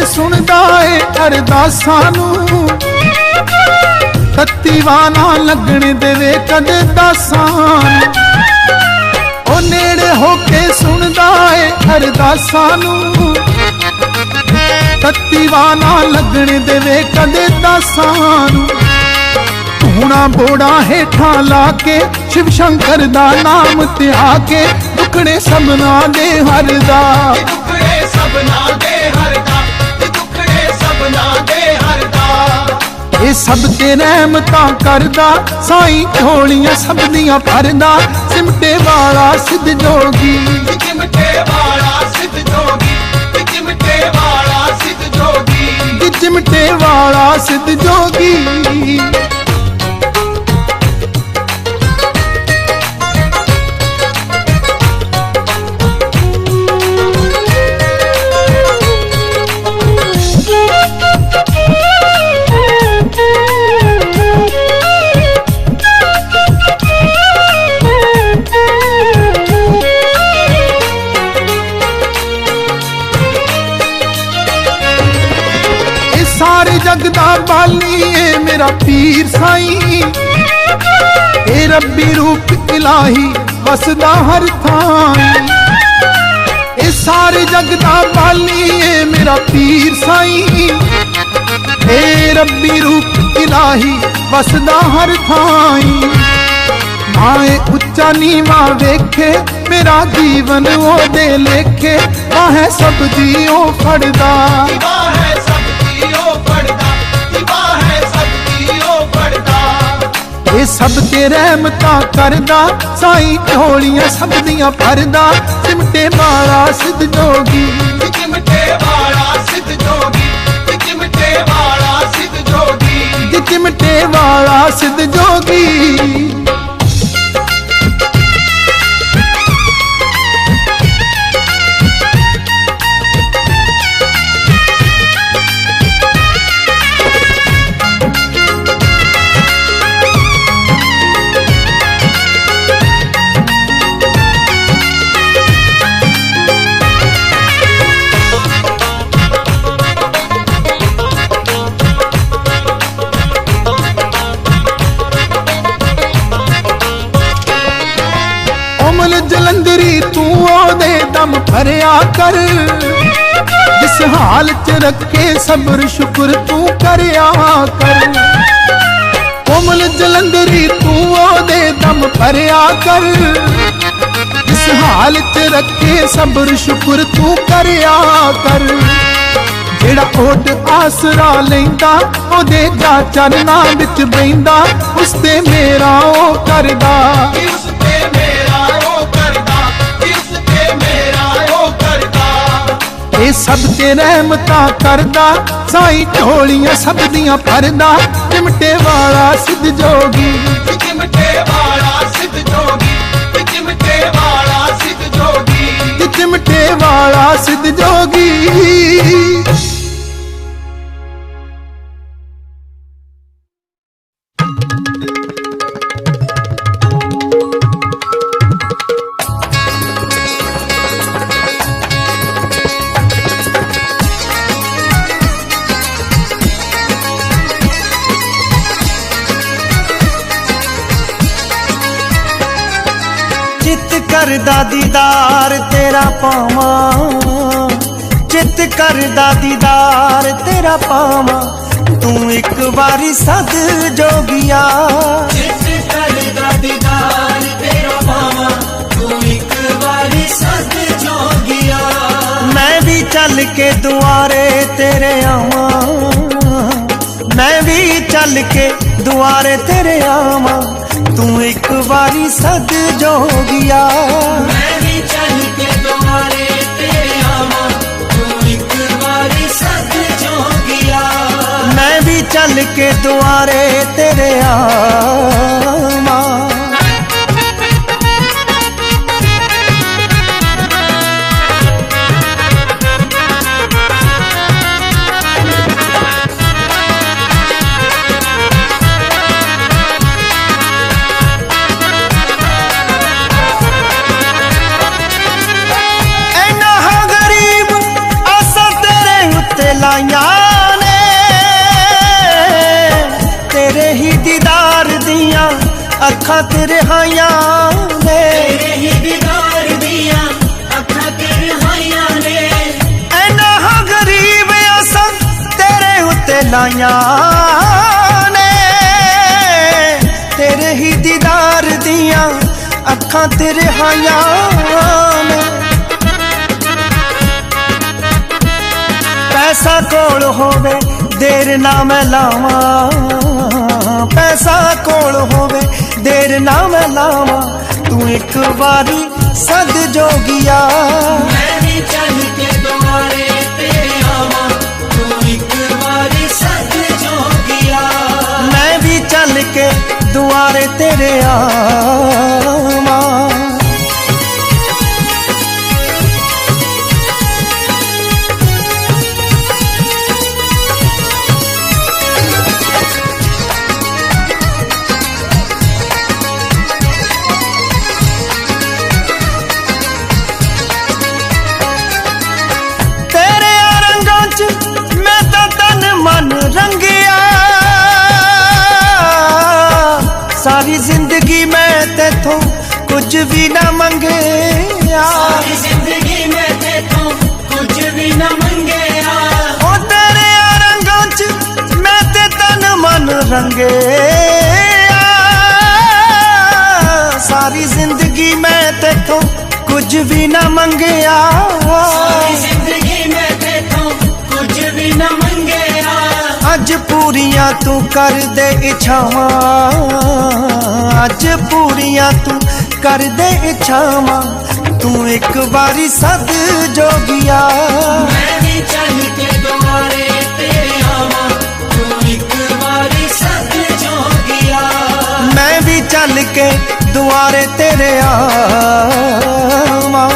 सुनदा है अरदासां नूं, तत्ती वाना लगण देवे कदे दासां नूं। ओ नेड़े होके सुनदा है अरदासां नूं, तत्ती वाना लगण देवे कदे दासां नूं। धूणा बोड़ा हेठा लाके शिव शंकर दा नाम ते आके दुखड़े सबना दे हरदा, दुखड़े सबना दे हरदा, दुखड़े सबना दे हरदा। ये सब ते रहमतां करदा साईं, झोलियां सब दियां भरदा, सिमटे वाला सिद्ध जोगी, सिमटे वाला सिद्ध जोगी, सिमटे वाला सिद्ध जोगी, सिमटे वाला सिद्ध जोगी। जगदा बाली है मेरा पीर साईं, ए रब्बी रूप इलाही वसदा हर थाई। ए सारे जगदा बाली है मेरा पीर साईं, ए रब्बी रूप इलाही वसदा हर थाई। माए उच्चा नीवा वेखे मेरा जीवन ओ दे लेखे, वह सब दियो फड़दा, ये सब ते रहमतां करदा साईं, झोलियां सब दियां भरदा, सिमटे वाला सिद्ध जोगी, सिमटे वाला सिद्ध जोगी, सिमटे वाला सिद्ध जोगी, सिमटे वाला सिद्ध जोगी। जलंधरी तू ओदे दम भरिया कर, जिस हाल च रखे सब्र शुक्र तू करया कर। कोमल जलंधरी तू ओदे दम भरिया कर, जिस हाल च रखे सब्र शुक्र तू करया कर। जेड़ा ओट आसरा लैंदा ओदे जा चरना विच बहिंदा, उसते मेरा ओ करदा, ये सब ते रहमतां करदा साईं, झोलियां सब दियां भरदा, चिमटे वाला सिद्ध जोगी, चिमटे वाला सिद्ध जोगी, चिमटे वाला सिद्ध जोगी, चिमटे वाला सिद्ध जोगी। करदा दीदार तेरा पावा, चित करदा दीदार तेरा पावा, तू एक बारी सद जोगिया, चित करदा दीदार तेरा पावा, तू एक बारी सद जोगिया। मैं भी चल के दुआरे तेरे आवा, मैं भी चल के दुआरे तेरे आवा, तू एक बारी सद जोगिया। मैं भी चल के दुआरे तेरे आवा, तू एक बारी सद जोगिया। मैं भी चल के दुआरे तेरे आवा। लाइयां ने तेरे ही दीदार दियां अखां तेरे हाइयां ने तेरे ही दीदार दिया अखां तेरे हाइयां ने ऐना हा गरीब असां तेरे उत्ते लाइयां ने तेरे ही दीदार दियां अखां तेरे हाइयां ने पैसा कोल होवे देर ना मैं लावां पैसा कोल होवे देर ना मैं लावां तू एक बारी सद जोगिया मैं भी चल के द्वारे तेरे आवां तू एक बारी सच जोगिया मैं भी चल के दुआरे तेरे आवां सारी जिंदगी मैं तेथों कुछ भी ना मंगे सारी जिंदगी में तेथों कुछ भी न मंगे ओ तेरे रंगों च मैं ते तन मन रंगे सारी जिंदगी मैं तेथों कुछ भी ना मंगे सारी जिंदगी में तेथों कुछ भी न मंगे अज पूरियां तू कर दे इच्छावां अज पूरियां तू कर दे इच्छावां तू एक बारी सद जोगिया मैं भी चल के द्वारे तेरे आवां तू एक बारी सच जोगिया मैं भी चल के दुआरे तेरे आवां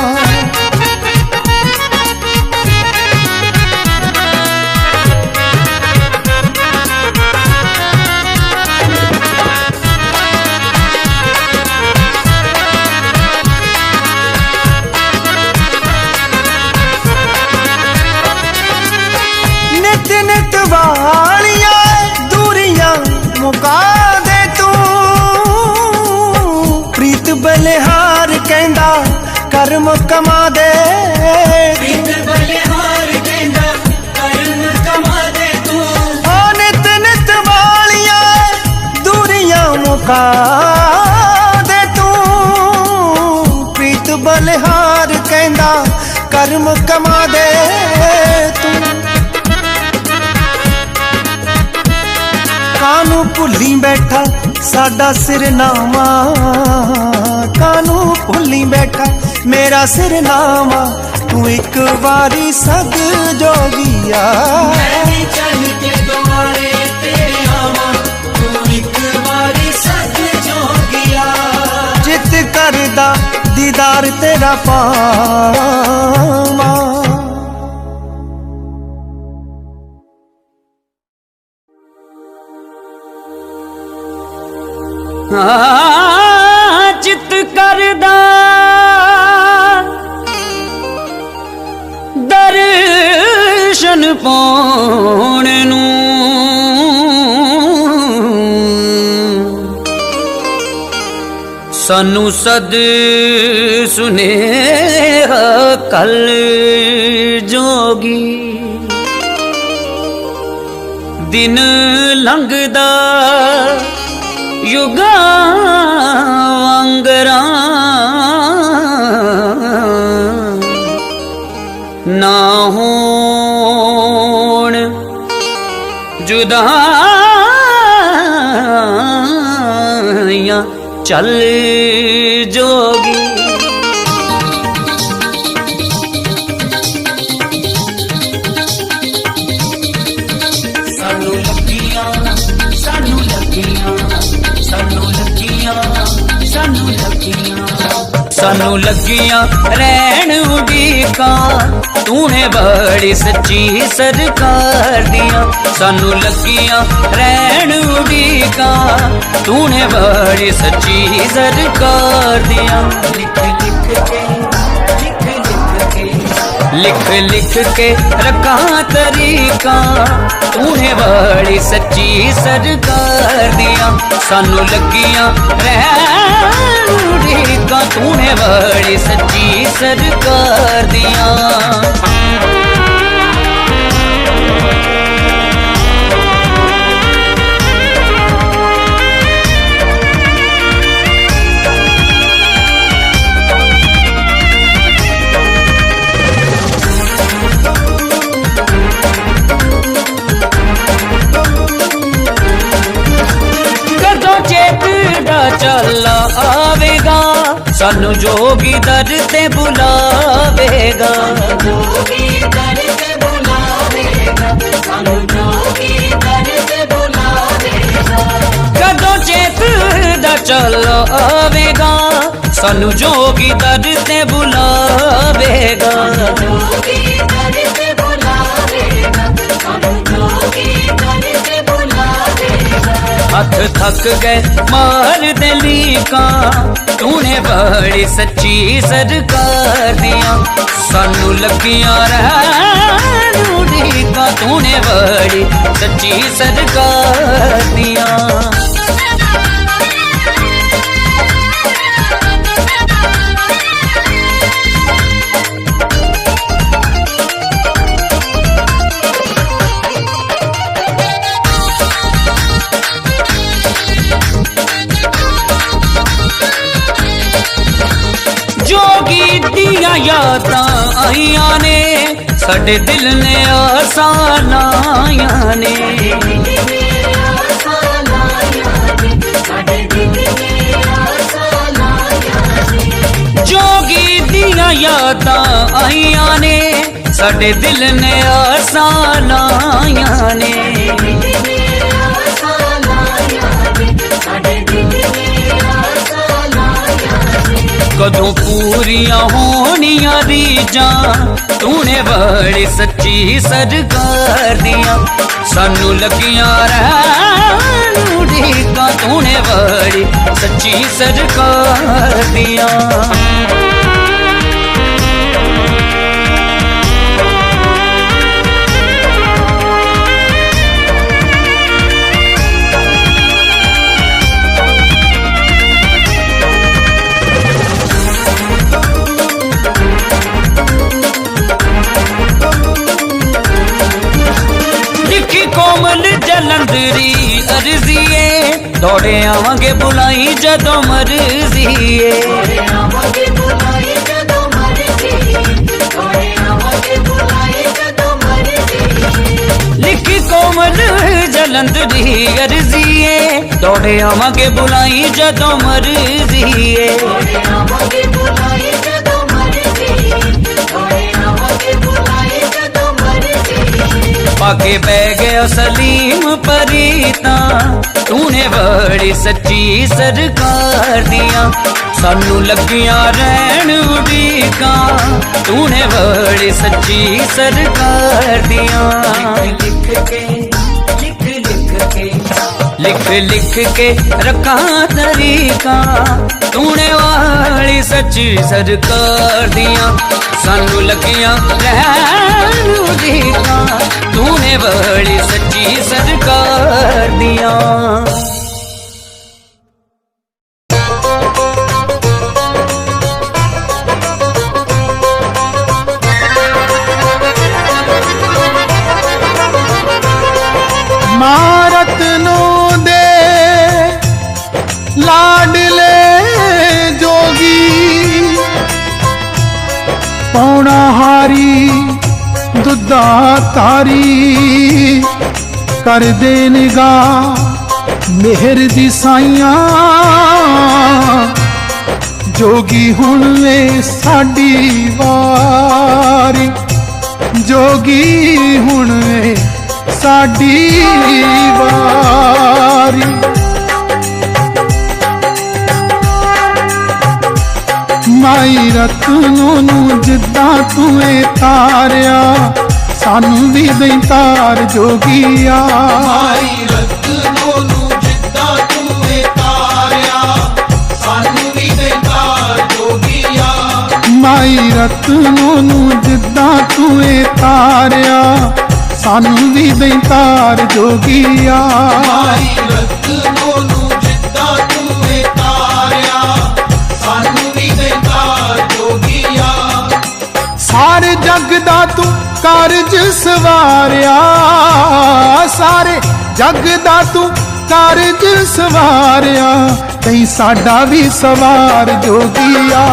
वालियां दूरियां मुका दे तू प्रीत बलिहार कहंदा कर्म कमा दे प्रीत बलिहार कहंदा कर्म कमा दे तू ओ नित नित वालियां दूरियां मुका दे तू प्रीत बलिहार कहंदा कर्म कमा दे तू कानू भुली बैठा साडा सिरनामा कानू भुली बैठा मेरा सिरनामा तू एक बारी सद जोगिया मैं भी चल के द्वारे तेरे आवां तू एक बारी सच जोगिया चित करदा दीदार तेरा पावां चित करदा दर्शन पाउण नूं सानू सद सुनेहा कल जोगी दिन लंघदा युगा वांगरा ना होण जुदाइयां चल जोगी सानू लगियां सानू लगियां सानू लगियां सानू लगियां सानू लगियां रैन उड़ीकां तूने बड़ी सच्ची सरकार दियां सानू लगियां रैन उड़ीकां तूने बड़ी सच्ची सरकार दियां लिख लिख के लिख लिख के रखा तरीका तूने बड़ी सच्ची सरकार दिया सानू लगियां रहूरीका तूने बड़ी सच्ची सरकार दिया चला आवेगा सानू जोगी दर ते बुलावेगा जोगी दर ते बुलावेगा सानू जोगी दर ते बुलावेगा कदों चेत दा चला आवेगा सानू जोगी दर ते बुलावेगा जोगी दर ते बुलावेगा सानू जोगी दर ते बुलावेगा हथ थक गए मार दिली का तूने बड़ी सच्ची सरकार दिया सानू लगियां रहूरीका तूने बड़ी सच्ची सरकार दिया यादां आईयां ने साडे दिल ने आसान आईयां ने जोगी दियां यादां आईयां ने साडे दिल ने आसान आईयां ने कदों पूरियां होनियां रीजां तूने बड़ी सच्ची सरकार दिया सानू लगियां रहूरीका तूने बड़ी सच्ची सरकार दिया कोमल जलंधरी अर्जीए दौड़े आवांगे बुलाई जदों मर्जीए लिखी कोमल जलंधरी अर्जीए दौड़े आवांगे बुलाई जदों मर्जीए पाके बह गया सलीम परीता तूने बड़ी सच्ची सरकार दिया सानू लगियां रहन उड़ीका तूने बड़ी सच्ची सरकार दिया लिख लिख के रखा तरीका तूने वाली सच्ची सरकार दिया सानू लगियां रहन उड़ीका तूने बड़ी सच्ची सरकार दिया रत्नों दे लाडले जोगी पौना हारी दुद्धा तारी कर दे निगाह मेहर दी साइयां जोगी हुण वे साडी वारी जोगी हुण वे साडी वारी माई रत्नों नू जिद्दां तूं तारिया सानू भी दई तार जोगिया माई रत्नों नू जिद्दां तूं तारिया सानू भी दई तार जोगिया ਮਾਈ ਰਤਨੋ ਨੂੰ ਜਿੱਦਾਂ ਤੂੰ ਏ ਤਾਰਿਆ ਸਾਨੂੰ ਵੀ ਦਈ ਤਾਰ ਜੋਗੀਆ ਮਾਈ ਰਤਨੋ ਨੂੰ ਜਿੱਦਾਂ ਤੂੰ ਏ ਤਾਰਿਆ ਸਾਨੂੰ ਵੀ ਦੇ ਤਾਰ ਜੋਗੀਆ ਸਾਰੇ ਜੱਗ ਦਾ ਤੂੰ ਕਾਰਜ ਸਵਾਰਿਆ ਸਾਰੇ ਜੱਗ ਦਾ ਤੂੰ ਕਾਰਜ ਸਵਾਰਿਆ ਤਈ ਸਾਡਾ ਵੀ ਸਵਾਰ ਜੋਗੀਆ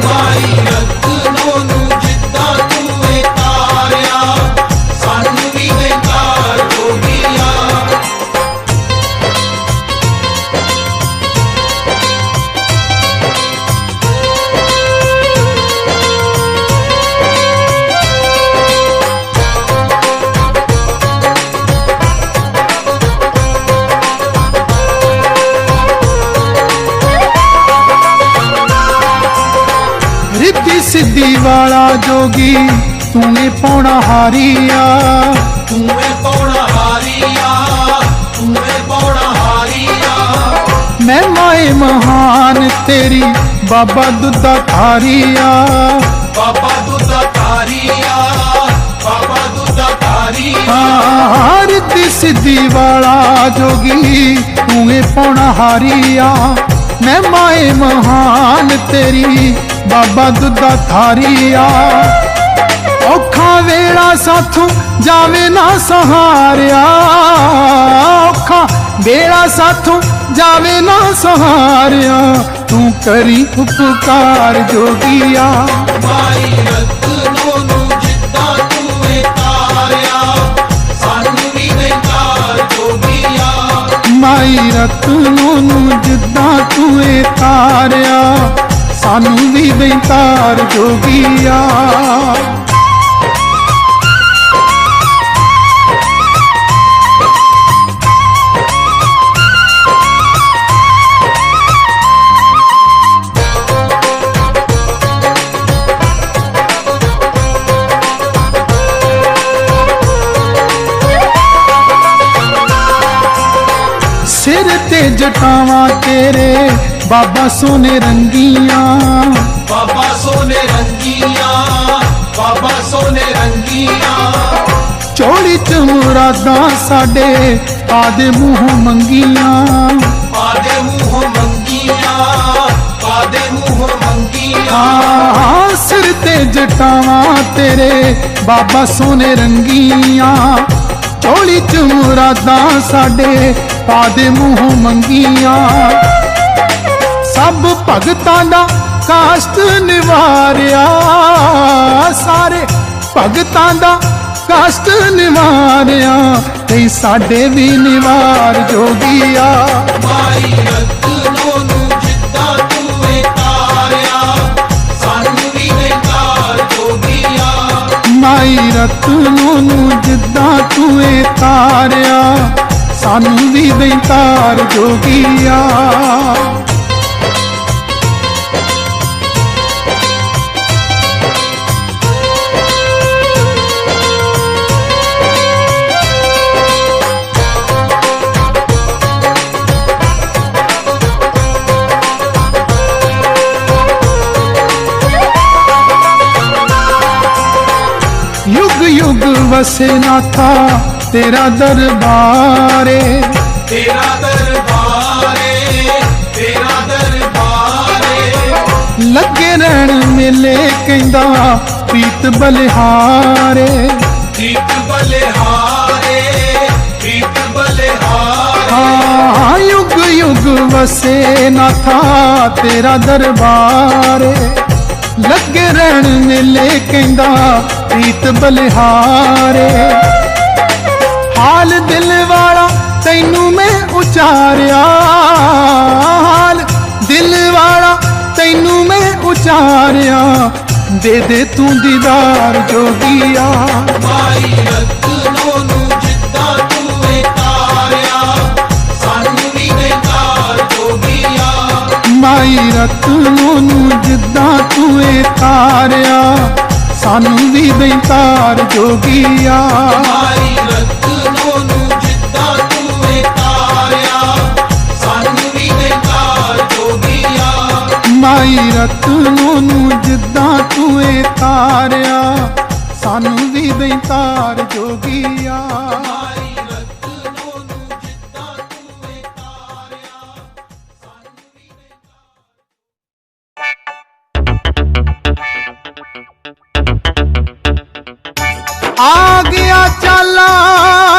ਮਾਈ ਰਤਨੋ ਨੂੰ ਜਿੱਦਾਂ ਤੂੰ ਏ ਤਾਰਿਆ ਸਾਨੂੰ ਵੀ ਦੇ ਤਾਰ ਜੋਗੀਆ ਰਿੱਧੀ ਸਿੱਧੀ ਵਾਲਾ ਜੋਗੀ ਤੂੰ ਪੌਣਾ ਹਾਰੀਆ ਤੂੰ ਏ ਪੌਣਾ ਹਾਰੀਆ ਤੂੰ ਏ ਪੌਣਾ ਹਾਰੀਆ ਮੈਂ ਮਾਏ ਮਹਾਨ ਤੇਰੀ ਬਾਬਾ ਦੁੱਧਾ ਧਾਰੀਆ ਬਾਬਾ ਦੁੱਧਾ ਧਾਰੀਆ ਬਾਬਾ ਦੁੱਧਾ ਧਾਰੀਆ ਰਿੱਧੀ ਸਿੱਧੀ ਵਾਲਾ ਜੋਗੀ ਤੂੰ ਪੌਣਾ ਹਾਰੀਆ ਮੈਂ ਮਾਏ ਮਹਾਨ ਤੇਰੀ ਬਾਬਾ ਦੁੱਧਾ ਧਾਰੀਆ ਔਖਾ ਵੇਲਾ ਸਾਥੋਂ ਜਾਵੇ ਨਾ ਸਹਾਰਿਆ ਔਖਾ ਵੇਲਾ ਸਾਥੋਂ ਜਾਵੇ ਨਾ ਸਹਾਰਿਆ ਤੂੰ ਕਰੀ ਉਪਕਾਰ ਜੋਗੀਆ ਮਾਈ ਰਤਨੋ ਨੂੰ ਜਿੱਦਾਂ ਤੂੰ ਏ ਤਾਰਿਆ ਸਾਨੂੰ ਵੀ ਦੇ ਤਾਰ ਜੋਗੀਆ ਮਾਈ ਰਤਨੋ ਨੂੰ ਜਿੱਦਾਂ ਤੂੰ ਏ ਤਾਰਿਆ ਸਾਨੂੰ ਵੀ ਦਈ ਤਾਰ ਜੋਗੀਆ ਸਿਰ ਤੇ ਜਟਾਵਾਂ ਤੇਰੇ ਬਾਬਾ ਸੋਨੇ ਰੰਗੀਆਂ ਬਾਬਾ ਸੋਨੇ ਰੰਗੀਆਂ ਬਾਬਾ ਸੋਨੇ ਰੰਗੀਆਂ ਚੋਲੀ ਚ ਮੁਰਾਦਾਂ ਸਾਡੇ ਆਦੇ ਮੂੰਹ ਮੰਗੀਆਂ ਪਾਦੇ ਮੂੰਹ ਮੰਗੀਆਂ ਪਾਦੇ ਮੂੰਹ ਮੰਗੀਆਂ ਸਿਰ ਤੇ ਜਟਾਵਾਂ ਤੇਰੇ ਬਾਬਾ ਸੋਨੇ ਰੰਗੀਆਂ ਚੋਲੀ ਚ ਮੁਰਾਦਾਂ ਸਾਡੇ ਪਾਦੇ ਮੂੰਹ ਮੰਗੀਆਂ ਸਭ ਭਗਤਾਂ ਦਾ ਕਾਸ਼ਟ ਨਿਵਾਰਿਆ ਸਾਰੇ ਭਗਤਾਂ ਦਾ ਕਾਸ਼ਟ ਨਿਵਾਰਿਆ ਤੇ ਸਾਡੇ ਵੀ ਨਿਵਾਰ ਜੋਗੀਆ ਮਾਈ ਰਤਨੋ ਨੂੰ ਜਿੱਦਾਂ ਤੂੰ ਏ ਤਾਰਿਆ ਸਾਨੂੰ ਵੀ ਦੇ ਤਾਰ ਜੋਗੀਆ ਮਾਈ ਰਤਨੋ ਨੂੰ ਜਿੱਦਾਂ ਤੂੰ ਏ ਤਾਰਿਆ ਸਾਨੂੰ ਵੀ ਦਈ ਤਾਰ ਜੋਗੀਆ युग युग वसे नाथा तेरा दरबारे तेरा दरबारे तेरा दरबारे लगे रहन मेले कहंदा प्रीत बलिहारे प्रीत बलिहारे प्रीत बलिहारे हाँ युग युग वसे नाथा तेरा दरबारे लगे रहन मेले कहंदा प्रीत बलिहारे हाल दिल वाला तैनू मैं उचारिया हाल दिल वाला तैनू मैं उचारिया दे तू दीदार जोगिया माई रतनों ਨੂੰ ਜਿੱਦਾਂ ਤੂੰ ਏ ਤਾਰਿਆ ਸਾਨੂੰ ਵੀ ਦੇ ਤਾਰ ਜੋਗੀਆ ਮਾਈ ਰਤਨੋਂ ਨੂੰ ਜਿੱਦਾਂ ਤੂੰ ਏ ਤਾਰਿਆ ਸਾਨੂੰ ਵੀ ਦੇ ਤਾਰ ਜੋਗੀਆ ਮਾਈ ਰਤਨੋਂ ਨੂੰ ਜਿੱਦਾਂ ਤੂੰ ਏ ਤਾਰਿਆ ਸਾਨੂੰ ਵੀ ਦੇ ਤਾਰ ਜੋਗੀਆ ਮਾਈ ਰਤਨੋਂ ਨੂੰ ਜਿੱਦਾਂ ਤੂੰ ਏ ਤਾਰਿਆ ਸਾਨੂੰ ਵੀ ਦਈ ਤਾਰ ਜੋਗੀਆ ਮਾਈ ਰਤਨੋਂ ਨੂੰ ਜਿੱਦਾਂ ਤੂੰ ਏ ਤਾਰਿਆ ਸਾਨੂੰ ਵੀ ਦੇ ਆ ਗਿਆ ਚਾਲਾ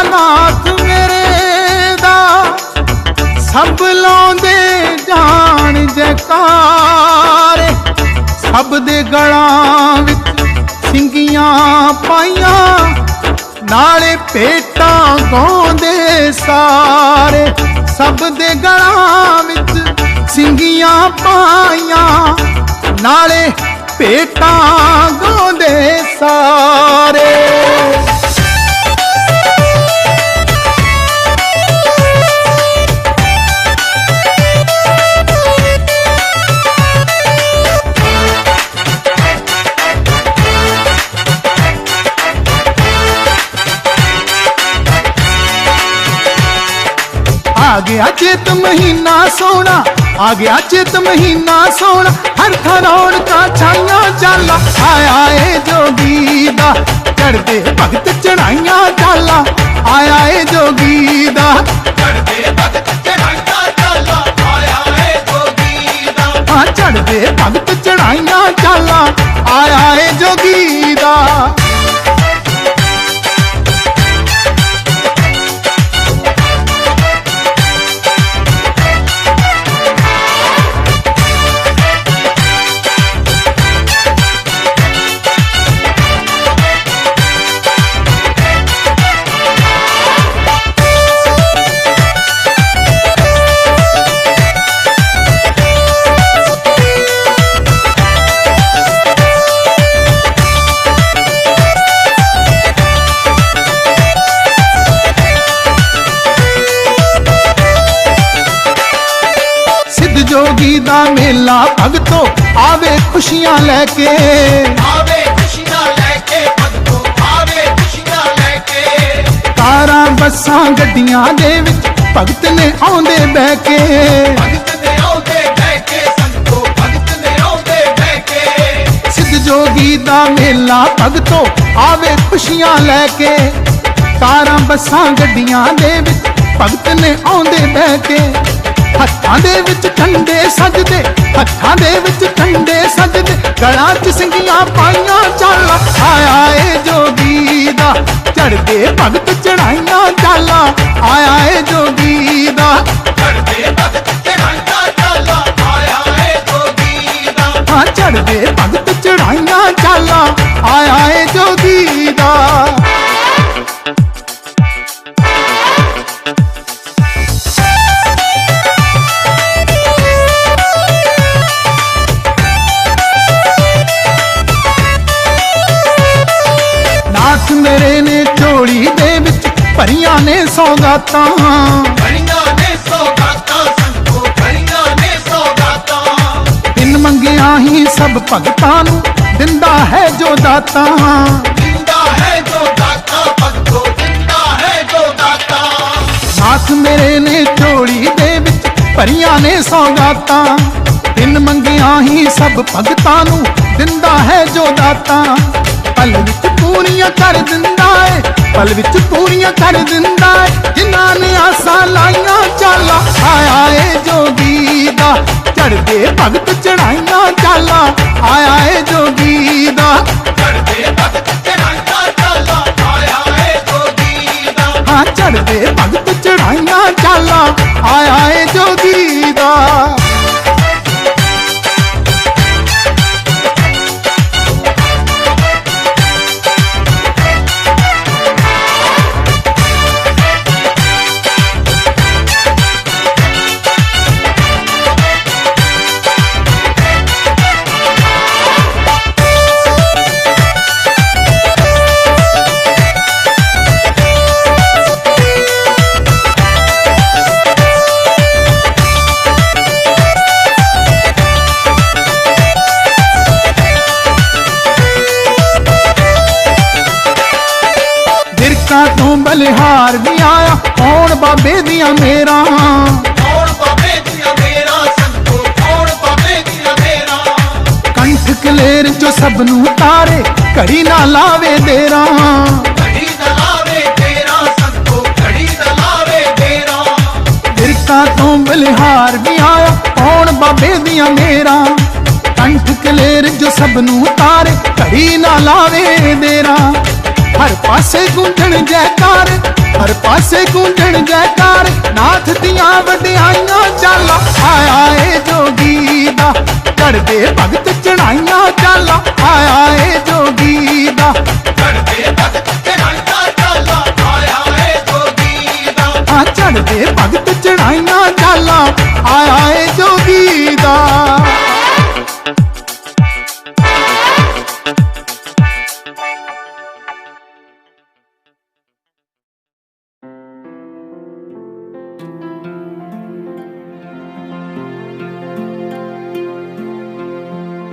ਨਾਥ ਮੇਰੇ ਦਾ ਸਭ ਲਾਉਂਦੇ ਜਾਣ ਜੈਕਾਰੇ ਸਭ ਦੇ ਗਲਾਂ ਵਿੱਚ ਸਿੰਗੀਆਂ ਪਾਈਆਂ ਨਾਲੇ ਭੇਟਾਂ ਗਾਉਂਦੇ ਸਾਰੇ ਸਭ ਦੇ ਗਲਾਂ ਵਿੱਚ ਸਿੰਗੀਆਂ ਪਾਈਆਂ ਨਾਲੇ ਭੇਟਾਂ ਗਾਉਂਦੇ ਸਾਰੇ आ गया चेत महीना सोना आ गया चेत महीना सोना हर थरौड़ का छाइया चाला आया ए जोगी दा चढ़दे भगत चढ़ाइया चाला आया ए जोगी दा ਚੜਦੇ ਭਗਤ ਚੜਾਈਆਂ ਚਾਲਾ ਆਇਆ ਏ ਜੋਗੀ ਦਾ हाँ चढ़दे भगत चढ़ाइया चाला आया ए जोगी दा जोगी दा मेला भगतो आवे खुशियां लेके ਆਵੇ ਖੁਸ਼ੀਆਂ ਲੈ ਕੇ ਭਗਤੋ ਆਵੇ ਖੁਸ਼ੀਆਂ ਲੈ ਕੇ ਕਾਰਾਂ ਬੱਸਾਂ ਗੱਡੀਆਂ ਦੇ ਵਿੱਚ ਭਗਤ ਨੇ ਆਉਂਦੇ ਬਹਿ ਕੇ ਭਗਤ ਨੇ ਆਉਂਦੇ ਬਹਿ ਕੇ ਸੰਤੋ ਭਗਤ ਨੇ ਆਉਂਦੇ ਬਹਿ ਕੇ ਸਿੱਧ ਜੋਗੀ ਦਾ ਮੇਲਾ ਭਗਤੋ ਆਵੇ ਖੁਸ਼ੀਆਂ ਲੈ ਕੇ ਕਾਰਾਂ ਬੱਸਾਂ ਗੱਡੀਆਂ ਦੇ ਵਿੱਚ ਭਗਤ ਨੇ ਆਉਂਦੇ ਬਹਿ ਕੇ ਹੱਥਾਂ ਦੇ ਵਿੱਚ ਠੰਡੇ ਸਜਦੇ ਹੱਥਾਂ ਦੇ ਵਿੱਚ ਠੰਡੇ ਸਜਦੇ ਗਲਾਂ 'ਚ ਸਿੰਗੀਆਂ ਪਾਈਆਂ ਚਾਲਾ ਆਇਆ ਏ ਜੋਗੀ ਦਾ ਚੜਦੇ ਭਗਤ ਚੜਾਈਆਂ ਚਾਲਾ ਆਇਆ ਏ ਜੋਗੀ ਦਾ ਚੜਦੇ ਭਗਤ ਚੜਾਈਆਂ ਚਾਲਾ ਆਇਆ ਏ ਜੋਗੀ ਦਾ ਹਾਂ ਚੜਦੇ ਭਗਤ ਚੜਾਈਆਂ ਚਾਲਾ ਆਇਆ ਏ ਜੋਗੀ ਦਾ ਨਾਥ ਮੇਰੇ ਨੇ ਝੋਲੀ ਦੇ ਵਿੱਚ ਭਰੀਆਂ ਨੇ ਸੌਗਾਤਾਂ ਭਰੀਆਂ ਨੇ ਸੌਗਾਤਾਂ ਸੰਤੋ ਭਰੀਆਂ ਨੇ ਸੌਗਾਤਾਂ ਬਿਨ ਮੰਗਿਆ ਹੀ ਸਭ ਭਗਤਾਂ ਨੂੰ ਦਿੰਦਾ ਹੈ ਜੋ ਦਾਤਾ ਜਿੰਦਾ ਹੈ ਜੋ ਦਾਤਾ ਭਗਤੋ ਜਿੰਦਾ ਹੈ ਜੋ ਦਾਤਾ ਨਾਥ ਮੇਰੇ ਨੇ ਝੋਲੀ ਦੇ ਵਿੱਚ ਭਰੀਆਂ ਨੇ ਸੌਗਾਤਾਂ ਬਿਨ ਮੰਗਿਆ ਹੀ ਸਭ ਭਗਤਾਂ ਨੂੰ ਦਿੰਦਾ ਹੈ ਜੋ ਦਾਤਾ ਪਲ ਵਿੱਚ ਪੂਰੀਆਂ ਕਰ ਦਿੰਦਾ ਏ ਪਲ ਵਿੱਚ ਪੂਰੀਆਂ ਕਰ ਦਿੰਦਾ ਏ ਜਿਨ੍ਹਾਂ ਨੇ ਆਸਾਂ ਲਾਈਆਂ ਚਾਲਾ ਆਇਆ ਏ ਜੋਗੀ ਦਾ ਚੜਦੇ ਭਗਤ ਚੜਾਈਆਂ ਚਾਲਾ ਆਇਆ ਏ ਜੋਗੀ ਦਾ ਚੜਦੇ ਭਗਤ ਚੜਾਈਆਂ ਚਾਲਾ ਆਇਆ ਏ ਜੋਗੀ ਦਾ ਹਾਂ ਚੜਦੇ ਭਗਤ ਚੜਾਈਆਂ ਚਾਲਾ ਆਇਆ ਏ ਜੋਗੀ ਦਾ ਤੋਂ ਬਲਿਹਾਰ ਵੀ ਆਇਆ ਕੌਣ ਬਾਬੇ ਦੀਆਂ ਮੇਰਾ ਕੌਣ ਬਾਬੇ ਦੀਆਂ ਮੇਰਾ ਸੰਤੋ ਕੌਣ ਬਾਬੇ ਦੀਆਂ ਮੇਰਾ सब नू तारे घड़ी ना लावे देरा घड़ी दलावे तेरा संतो घड़ी दलावे तेरा बिरका तो बलिहार भी आया कौन बाबे दिया मेरा कंठ कलेर जो सब नू तारे घड़ी ना लावे देरा हर पासे गूंजण जयकार हर पासे गूंजण जयकार नाथ दियां वडियाइयां चाला आया ए जोगी दा करदे भगत चढ़ाइयां चाला आया ए जोगी दा चढ़दे भगत चढ़ाइयां चाला आया है जोगी दा आ चढ़दे भगत चढ़ाइयां चाला आया ए जोगी दा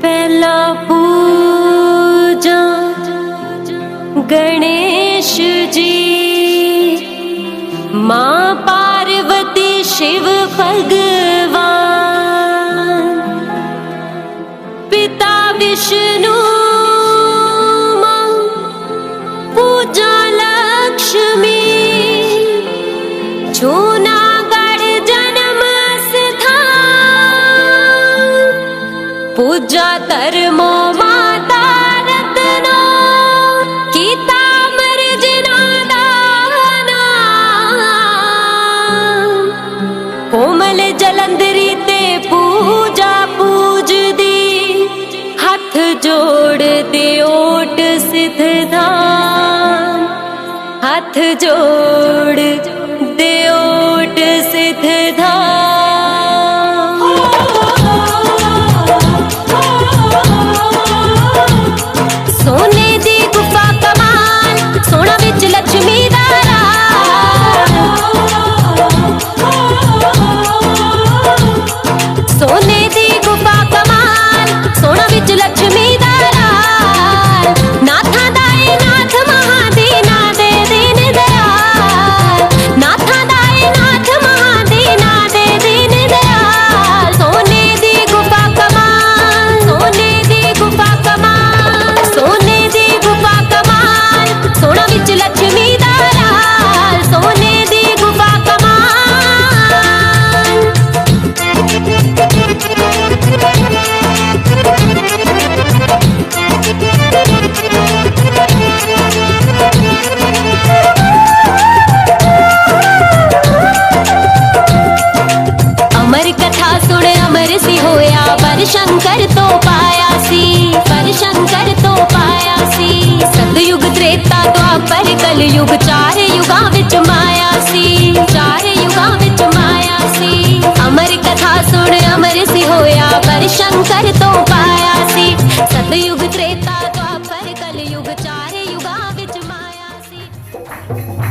पहला पूजा गणेश जी माँ पार्वती शिव भगवान पिता विष्णु माँ पूजा लक्ष्मी जूनागढ़ जन्म स्थान पूजा धर्मो माता रत्नो कीता मर्जना दाना कोमल जलंधरी ते पूजा पूज दी हथ जोड़ दे ओट सिद्ध धाम हथ जोड़ दे ओट सिद्ध धाम सोने दी गुफा कमाल सोना विच लक्ष्मी दा राज सोने दी गुफा कमाल सोना विच लक्ष्मी दा राज नाथा दाए नाथ महादीना दे दीन दयाल नाथा दाए नाथ महादीना दे दीन दयाल सोने दी गुफा कमाल सोने दी गुफा कमाल सोने दी गुफा कमाल सोना विच लक्ष्मी दा राज सोने दी गुफा कमाल अमर कथा सुन अमर सी होया पर शंकर तो पाया सी पर शंकर तो पाया सी सतयुग त्रेता द्वापर कलयुग चार युगां विच माया सी चार युगां विच माया सी अमर कथा सुन अमर सी होया पर शंकर तो पाया सी सतयुग त्रेता द्वापर कलयुग चार युगां विच माया सी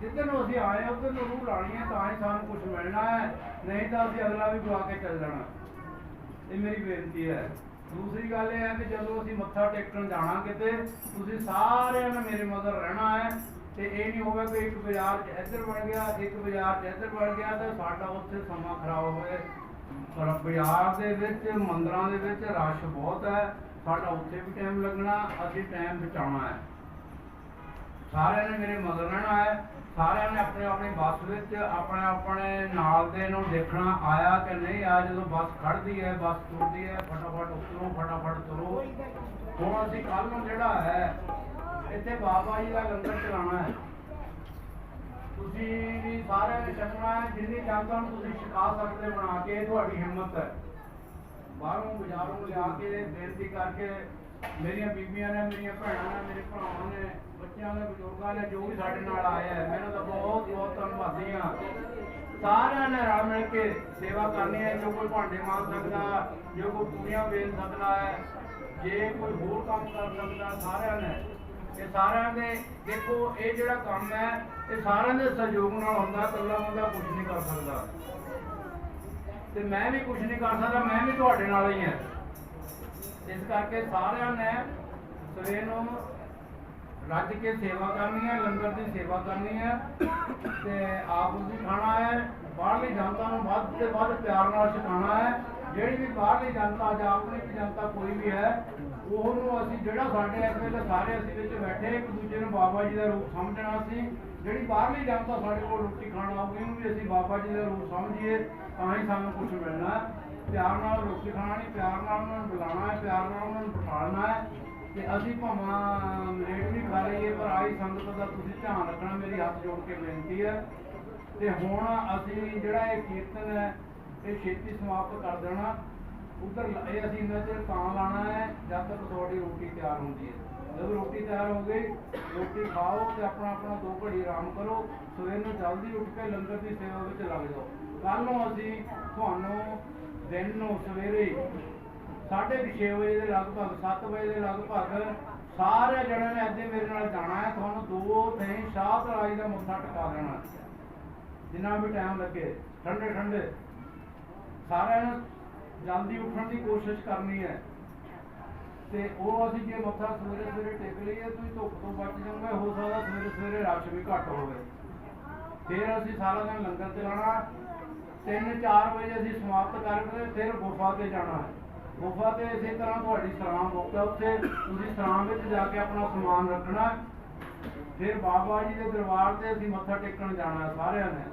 ਜਿੱਦਨ ਨੂੰ ਅਸੀਂ ਆਏ ਉਧਰ ਨੂੰ ਰੂਹ ਲਾਣੀ ਹੈ ਤਾਂ ਹੀ ਸਾਨੂੰ ਕੁਝ ਮਿਲਣਾ ਹੈ, ਨਹੀਂ ਤਾਂ ਅਸੀਂ ਅਗਲਾ ਵੀ ਗਵਾ ਕੇ ਚੱਲ ਜਾਣਾ। ਇਹ ਮੇਰੀ ਬੇਨਤੀ ਹੈ। ਦੂਸਰੀ ਗੱਲ ਇਹ ਹੈ ਕਿ ਜਦੋਂ ਅਸੀਂ ਮੱਥਾ ਟੇਕਣ ਜਾਣਾ ਕਿਤੇ, ਤੁਸੀਂ ਸਾਰਿਆਂ ਨੇ ਮੇਰੇ ਮਗਰ ਰਹਿਣਾ ਹੈ ਤੇ ਇਹ ਨਹੀਂ ਹੋਵੇ ਕਿ ਇੱਕ ਬਾਜ਼ਾਰ 'ਚ ਇੱਧਰ ਬਣ ਗਿਆ, ਇੱਕ ਬਾਜ਼ਾਰ 'ਚ ਇੱਧਰ ਬਣ ਗਿਆ ਤੇ ਸਾਡਾ ਉੱਥੇ ਸਮਾਂ ਖਰਾਬ ਹੋਵੇ। ਪਰ ਬਾਜ਼ਾਰ ਦੇ ਵਿੱਚ, ਮੰਦਰਾਂ ਦੇ ਵਿੱਚ ਰਸ਼ ਬਹੁਤ ਹੈ, ਸਾਡਾ ਉੱਥੇ ਵੀ ਟਾਈਮ ਲੱਗਣਾ, ਅਸੀਂ ਟਾਈਮ ਬਚਾਉਣਾ ਹੈ। ਸਾਰਿਆਂ ਨੇ ਮੇਰੇ ਮਗਰ ਰਹਿਣਾ ਹੈ, ਸਾਰਿਆਂ ਨੇ ਆਪਣੇ ਆਪਣੇ ਬੱਸ ਵਿੱਚ ਆਪਣੇ ਆਪਣੇ ਨਾਲ ਦੇ ਨੂੰ ਦੇਖਣਾ ਆਇਆ ਕਿ ਨਹੀਂ ਆਇਆ। ਜਦੋਂ ਬੱਸ ਖੜ੍ਹਦੀ ਹੈ, ਬੱਸ ਤੁਰਦੀ ਹੈ, ਫਟਾਫਟ ਉਤਰੋ, ਫਟਾਫਟ ਤੁਰੋ। ਹੁਣ ਅਸੀਂ ਕੱਲ੍ਹ ਨੂੰ ਜਿਹੜਾ ਹੈ ਇੱਥੇ ਬਾਬਾ ਜੀ ਦਾ ਲੰਗਰ ਚਲਾਉਣਾ ਹੈ, ਤੁਸੀਂ ਵੀ ਸਾਰਿਆਂ ਨੇ ਛਕਣਾ ਹੈ। ਜਿੰਨੀ ਜਨਤਾ ਨੂੰ ਤੁਸੀਂ ਛਕਾ ਸਕਦੇ ਬਣਾ ਕੇ, ਤੁਹਾਡੀ ਹਿੰਮਤ ਹੈ। ਬਾਹਰੋਂ ਬਾਜ਼ਾਰੋਂ ਲਿਆ ਕੇ ਬੇਨਤੀ ਕਰਕੇ ਮੇਰੀਆਂ ਬੀਬੀਆਂ ਨੇ, ਮੇਰੀਆਂ ਭੈਣਾਂ ਨੇ, ਮੇਰੇ ਭਰਾਵਾਂ ਨੇ, ਬੱਚਿਆਂ ਨੇ, ਬਜ਼ੁਰਗਾਂ ਨੇ, ਜੋ ਵੀ ਸਾਡੇ ਨਾਲ ਆਇਆ ਹੈ, ਮੈਨੂੰ ਤਾਂ ਬਹੁਤ ਬਹੁਤ ਧੰਨਵਾਦੀ ਹਾਂ। ਸਾਰਿਆਂ ਨੇ ਰਲ ਮਿਲ ਕੇ ਸੇਵਾ ਕਰਨੀ ਹੈ। ਜੋ ਕੋਈ ਭਾਂਡੇ ਮਾਂਜ ਸਕਦਾ, ਜੋ ਕੋਈ ਪੂੜੀਆਂ ਵੇਚ ਸਕਦਾ ਹੈ, ਜੇ ਕੋਈ ਹੋਰ ਕੰਮ ਕਰ ਸਕਦਾ, ਸਾਰਿਆਂ ਨੇ। ਇਹ ਸਾਰਿਆਂ ਦੇ ਦੇਖੋ, ਇਹ ਜਿਹੜਾ ਕੰਮ ਹੈ ਇਹ ਸਾਰਿਆਂ ਦੇ ਸਹਿਯੋਗ ਨਾਲ ਹੁੰਦਾ। ਇਕੱਲਾ ਬੰਦਾ ਕੁਝ ਨਹੀਂ ਕਰ ਸਕਦਾ ਤੇ ਮੈਂ ਵੀ ਕੁਝ ਨਹੀਂ ਕਰ ਸਕਦਾ, ਮੈਂ ਵੀ ਤੁਹਾਡੇ ਨਾਲ ਹੀ ਹਾਂ। ਇਸ ਕਰਕੇ ਸਾਰਿਆਂ ਨੇ ਸਵੇਰ ਨੂੰ ਰੱਜ ਕੇ ਸੇਵਾ ਕਰਨੀ ਹੈ, ਲੰਗਰ ਦੀ ਸੇਵਾ ਕਰਨੀ ਹੈ ਤੇ ਆਪ ਵੀ ਖਾਣਾ ਹੈ। ਬਾਹਰਲੀ ਜਨਤਾ ਨੂੰ ਵੱਧ ਤੋਂ ਵੱਧ ਪਿਆਰ ਨਾਲ ਛਕਾਉਣਾ ਹੈ। ਜਿਹੜੀ ਵੀ ਬਾਹਰਲੀ ਜਨਤਾ ਜਾਂ ਆਪਣੀ ਵੀ ਜਨਤਾ ਕੋਈ ਵੀ ਹੈ, ਉਹਨੂੰ ਅਸੀਂ ਜਿਹੜਾ ਸਾਡੇ ਇਸ ਵੇਲੇ ਸਾਰੇ ਅਸੀਂ ਵਿੱਚ ਬੈਠੇ ਇੱਕ ਦੂਜੇ ਨੂੰ ਬਾਬਾ ਜੀ ਦਾ ਰੂਪ ਸਮਝਣਾ ਸੀ। ਜਿਹੜੀ ਬਾਹਰਲੀ ਜਨਤਾ ਸਾਡੇ ਕੋਲ ਰੋਟੀ ਖਾਣ ਆਊਗੀ ਉਹਨੂੰ ਵੀ ਅਸੀਂ ਬਾਬਾ ਜੀ ਦਾ ਰੂਪ ਸਮਝੀਏ, ਤਾਂ ਹੀ ਸਾਨੂੰ ਕੁਝ ਮਿਲਣਾ ਹੈ। ਪਿਆਰ ਨਾਲ ਰੋਟੀ ਖਾਣੀ, ਪਿਆਰ ਨਾਲ ਉਹਨਾਂ ਨੂੰ ਬੁਲਾਉਣਾ ਹੈ, ਪਿਆਰ ਨਾਲ ਉਹਨਾਂ ਨੂੰ ਬਿਠਾਉਣਾ ਹੈ ਤੇ ਅਸੀਂ ਭਾਵੇਂ ਲੇਟ ਵੀ ਖਾ ਲਈਏ ਪਰ ਆਈ ਸੰਗਤ ਦਾ ਤੁਸੀਂ ਧਿਆਨ ਰੱਖਣਾ, ਮੇਰੀ ਹੱਥ ਜੋੜ ਕੇ ਬੇਨਤੀ ਹੈ। ਤੇ ਹੁਣ ਅਸੀਂ ਜਿਹੜਾ ਇਹ ਕੀਰਤਨ ਹੈ ਇਹ ਛੇਤੀ ਸਮਾਪਤ ਕਰ ਦੇਣਾ। ਉੱਧਰ ਇਹ ਅਸੀਂ ਇੰਨਾ ਚਿਰ ਤਾਂ ਲਾਣਾ ਹੈ ਜਦ ਤੱਕ ਤੁਹਾਡੀ ਰੋਟੀ ਤਿਆਰ ਹੁੰਦੀ ਹੈ। ਜਦੋਂ ਰੋਟੀ ਤਿਆਰ ਹੋ ਗਈ, ਰੋਟੀ ਖਾਓ ਤੇ ਆਪਣਾ ਆਪਣਾ 2 ਘੜੀ ਆਰਾਮ ਕਰੋ। ਸਵੇਰ ਨੂੰ ਜਲਦੀ ਉੱਠ ਕੇ ਲੰਗਰ ਦੀ ਸੇਵਾ ਵਿੱਚ ਲੱਗ ਜਾਓ। ਕੱਲ੍ਹ ਨੂੰ ਅਸੀਂ ਤੁਹਾਨੂੰ ਦਿਨ ਨੂੰ ਸਵੇਰੇ 6:30 ਵਜੇ ਦੇ ਲਗਭਗ, 7 ਵਜੇ ਦੇ ਲਗਭਗ ਸਾਰੇ ਜਣਿਆਂ ਨੇ ਅੱਜ ਮੇਰੇ ਨਾਲ ਜਾਣਾ ਹੈ। ਤੁਹਾਨੂੰ 2 ਦਿਨ ਸ਼ਾਹ ਤਲਾਈ ਦਾ ਮੱਥਾ ਟਿਕਾ ਦੇਣਾ, ਜਿੰਨਾ ਵੀ ਟਾਈਮ ਲੱਗੇ। ਠੰਡੇ ਠੰਡੇ ਸਾਰਿਆਂ ਨੂੰ ਜਲਦੀ ਉੱਠਣ ਦੀ ਕੋਸ਼ਿਸ਼ ਕਰਨੀ ਹੈ ਤੇ ਉਹ ਅਸੀਂ ਜੇ ਮੱਥਾ ਸਵੇਰੇ ਸਵੇਰੇ ਟੇਕ ਲਈਏ ਤੁਸੀਂ ਧੁੱਪ ਤੋਂ ਬਚ ਜਾਓਗੇ। ਹੋ ਸਕਦਾ ਸਵੇਰੇ ਸਵੇਰੇ ਰਸ਼ ਵੀ ਘੱਟ ਹੋਵੇ। ਫਿਰ ਅਸੀਂ ਸਾਰਾ ਦਿਨ ਲੰਗਰ ਚਲਾਉਣਾ। 3-4 ਵਜੇ ਅਸੀਂ ਸਮਾਪਤ ਕਰਕੇ ਫਿਰ ਗੁਫਾ ਤੇ ਜਾਣਾ ਹੈ। ਗੁਫਾ ਤੇ ਇਸੇ ਤਰ੍ਹਾਂ ਤੁਹਾਡੀ ਸਰਾਂ ਬੁੱਕ ਹੈ, ਉੱਥੇ ਤੁਸੀਂ ਸਰਾਂ ਵਿੱਚ ਜਾ ਕੇ ਆਪਣਾ ਸਮਾਨ ਰੱਖਣਾ। ਫਿਰ ਬਾਬਾ ਜੀ ਦੇ ਦਰਬਾਰ ਤੇ ਅਸੀਂ ਮੱਥਾ ਟੇਕਣ ਜਾਣਾ ਸਾਰਿਆਂ ਨੇ।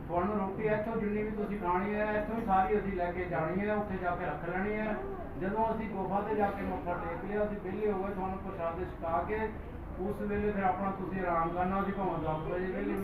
ਤੁਹਾਨੂੰ ਰੋਟੀ ਇੱਥੋਂ ਜਿੰਨੀ ਵੀ ਤੁਸੀਂ ਖਾਣੀ ਹੈ ਇੱਥੋਂ ਹੀ ਸਾਰੀ ਅਸੀਂ ਲੈ ਕੇ ਜਾਣੀ ਹੈ, ਉੱਥੇ ਜਾ ਕੇ ਰੱਖ ਲੈਣੀ ਹੈ। ਜਦੋਂ ਅਸੀਂ ਗੁਫਾ ਤੇ ਜਾ ਕੇ ਮੱਥਾ ਟੇਕ ਲਿਆ, ਅਸੀਂ ਵਿਹਲੇ ਹੋ ਗਏ, ਤੁਹਾਨੂੰ ਪ੍ਰਸ਼ਾਦੇ ਛਕਾ ਕੇ ਉਸ ਵੇਲੇ ਫਿਰ ਆਪਣਾ ਤੁਸੀਂ ਆਰਾਮ ਕਰਨਾ। ਅਸੀਂ ਭਾਵੇਂ 10 ਵਜੇ ਵਿਹਲੇ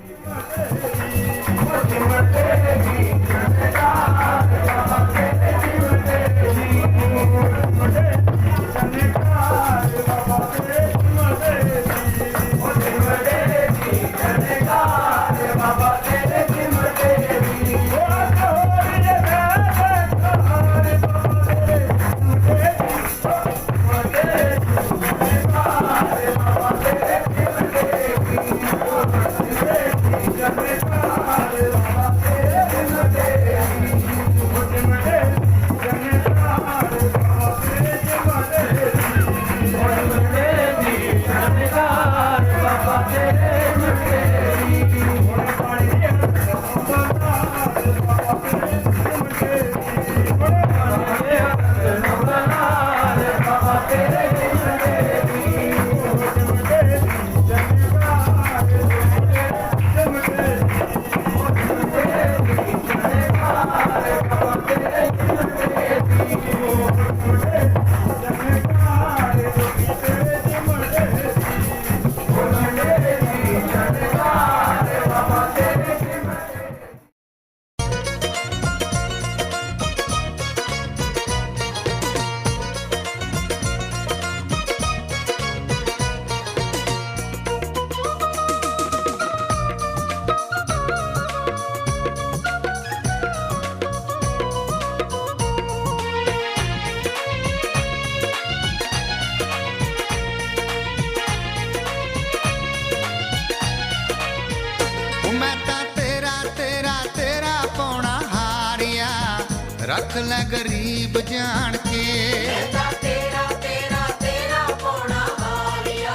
रख ले गरीब जान के। तेरा तेरा तेरा तेरा पौना हारिया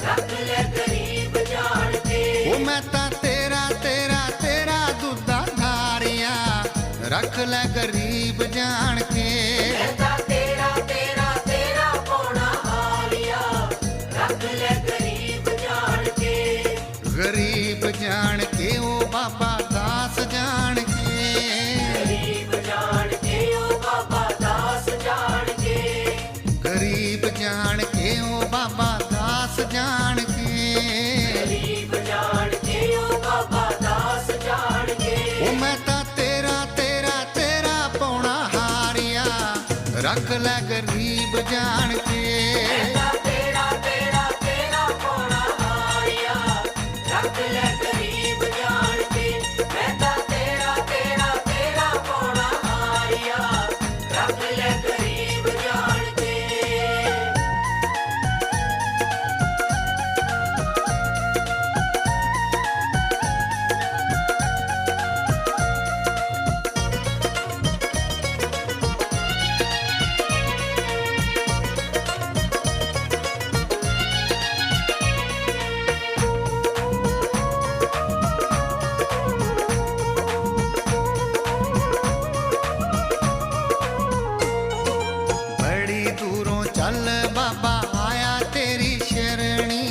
रख ले गरीब जान के। ओ मैं ता तेरा तेरा तेरा दुद्धा धारिया रख ले गरीब जान के। तेरा तेरा तेरा तेरा पौना हारिया रख ले गरीब जान के। गरीब जान के ओ बाबा दास जान के। गरीब जान के ओ बाबा दास जान के। गरीब जान के ओ बाबा दास जान के। गरीब जान के ओ बाबा दास जान के। ओ मैं ता तेरा तेरा तेरा पौना हारिया रख ले गरीब जान के। तेरा तेरा तेरा तेरा पौना हारिया रख ले गरीब जान के। मैं ता तेरा तेरा तेरा पौना हारिया रख ले गरीब जान के। बड़ी दूरों चल बाबा आया तेरी शरणी।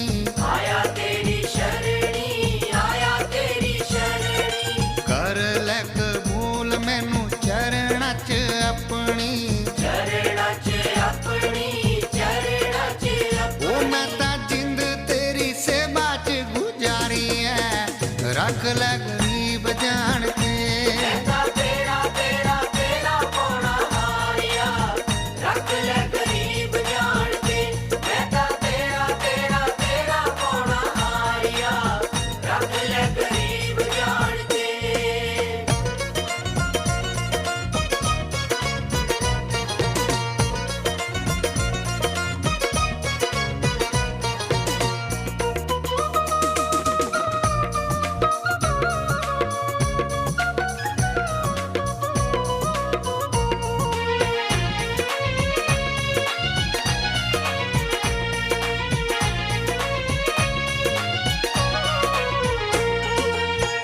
आया तेरी शरणी आया तेरी शरणी। कर ले कबूल मैनू चरण च अपनी। चरणा च अपनी चरणा च ओ अपनी। मैं ता जिंद तेरी सेवा च गुजारी है रख ले गरीब जान के। तेरा तेरा तेरा तेरा पौना हारिया रख ले गरीब जान के। मैं ता तेरा तेरा तेरा पौना हारिया रख ले गरीब जान के।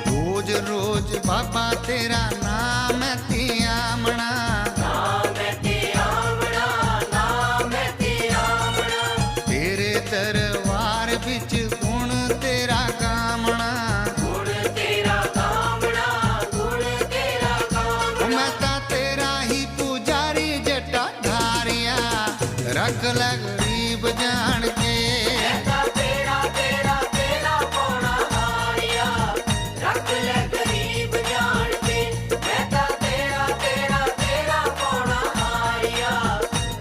रोज रोज बाबा तेरा नाम तियामणा। नाम है ते आमना नाम है ते आमना। तेरे दरबार बिच गुण तेरा गामणा। गुण तेरा कामना गुण तेरा ओ कामना। मैं ता तेरा ही पुजारी जटा धारिया रख ले गरीब जान के। तेरा तेरा तेरा तेरा पौना हारिया रख ले गरीब जान के। मैं ता तेरा तेरा तेरा पौना हारिया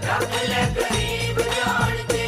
रख ले गरीब जान के।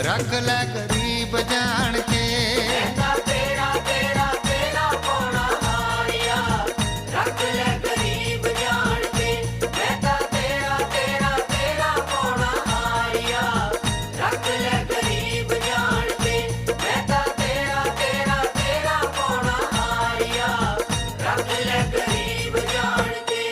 ਰੱਖ ਲੈ ਗਰੀਬ ਜਾਣ ਕੇ ਮੈਂ ਤੇਰਾ ਤੇਰਾ ਤੇਰਾ ਪਾਉਣਾ ਹਾਰਿਆ ਰੱਖ ਲੈ ਗਰੀਬ ਜਾਣ ਕੇ ਮੈਂ ਤੇਰਾ ਤੇਰਾ ਤੇਰਾ ਪਾਉਣਾ ਹਾਰਿਆ ਰੱਖ ਲੈ ਗਰੀਬ ਜਾਣ ਕੇ ਮੈਂ ਤੇਰਾ ਤੇਰਾ ਤੇਰਾ ਪਾਉਣਾ ਹਾਰਿਆ ਰੱਖ ਲੈ ਗਰੀਬ ਜਾਣ ਕੇ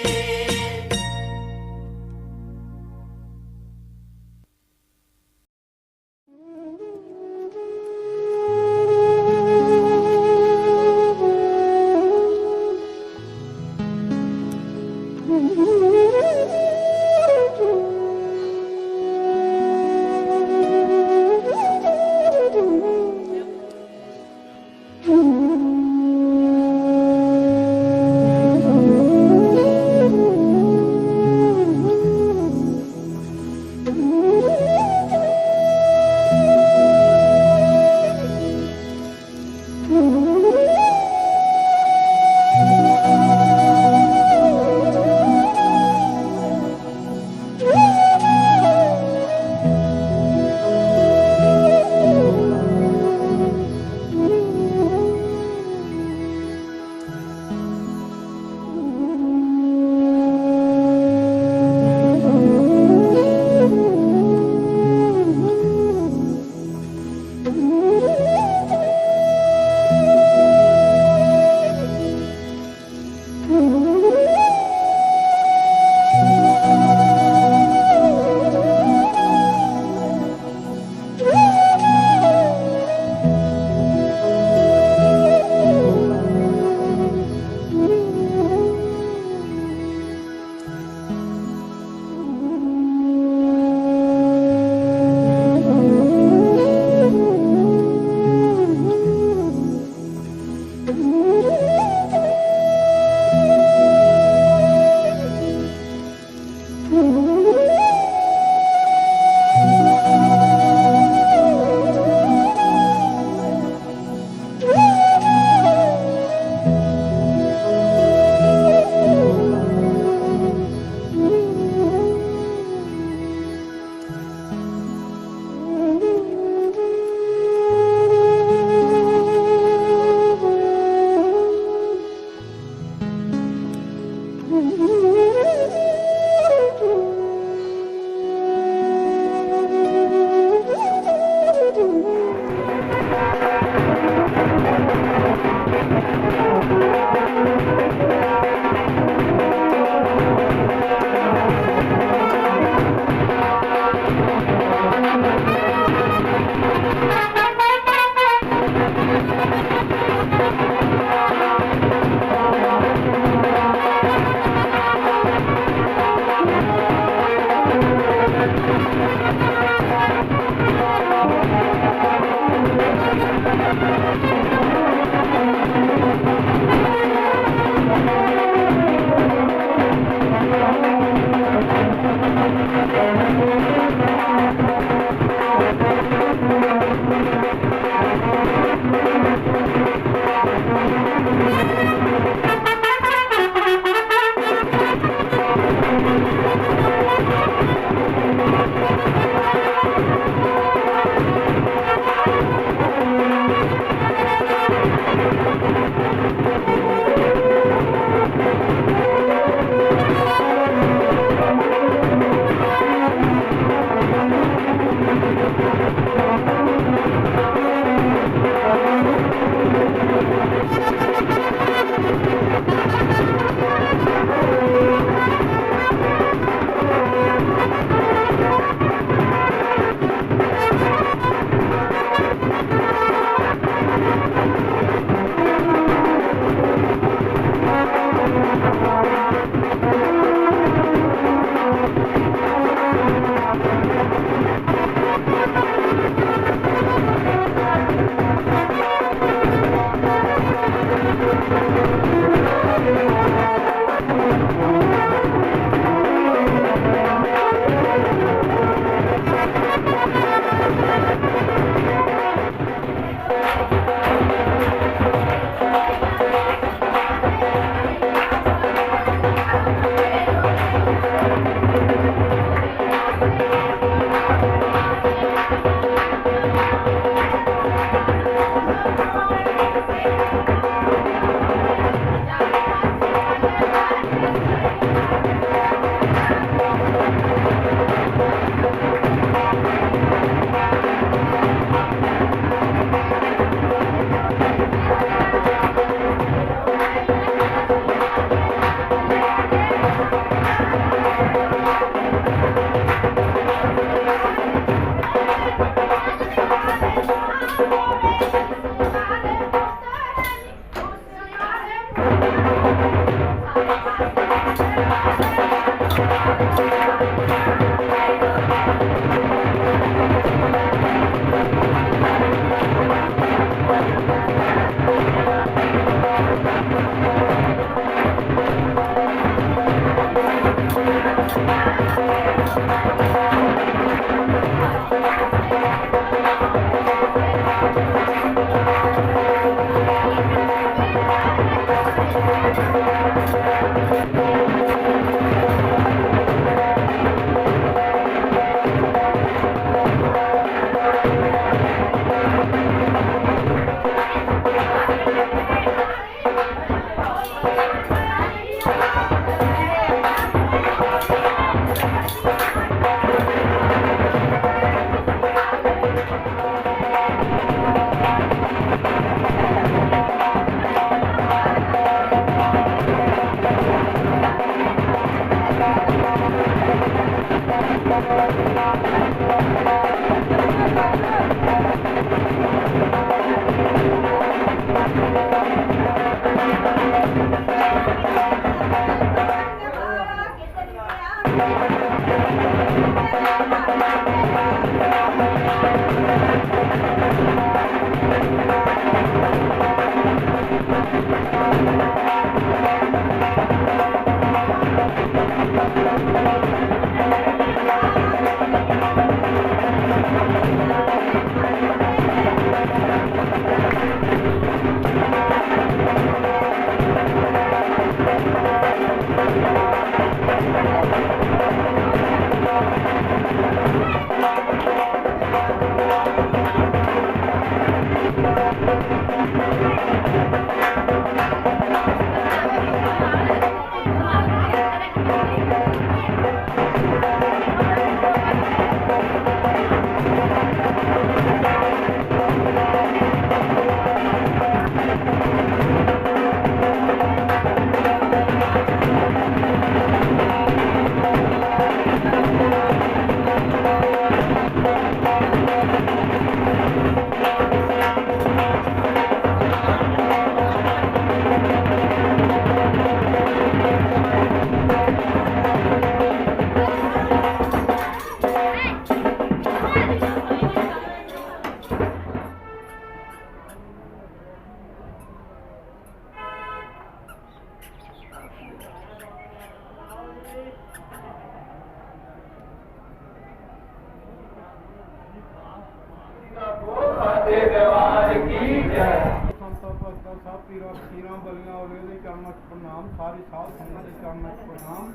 ਸੰਤਾਂ ਭਗਤਾਂ ਸਭ ਪੀਰਾਂ ਬਲੀਆਂ ਔਲੇ ਦੇ ਚਰਨਾਂ 'ਚ ਪ੍ਰਣਾਮ। ਸਾਰੀ ਸਾਧ ਸੰਗਤ ਦੇ ਚਰਨਾਂ 'ਚ ਪ੍ਰਣਾਮ।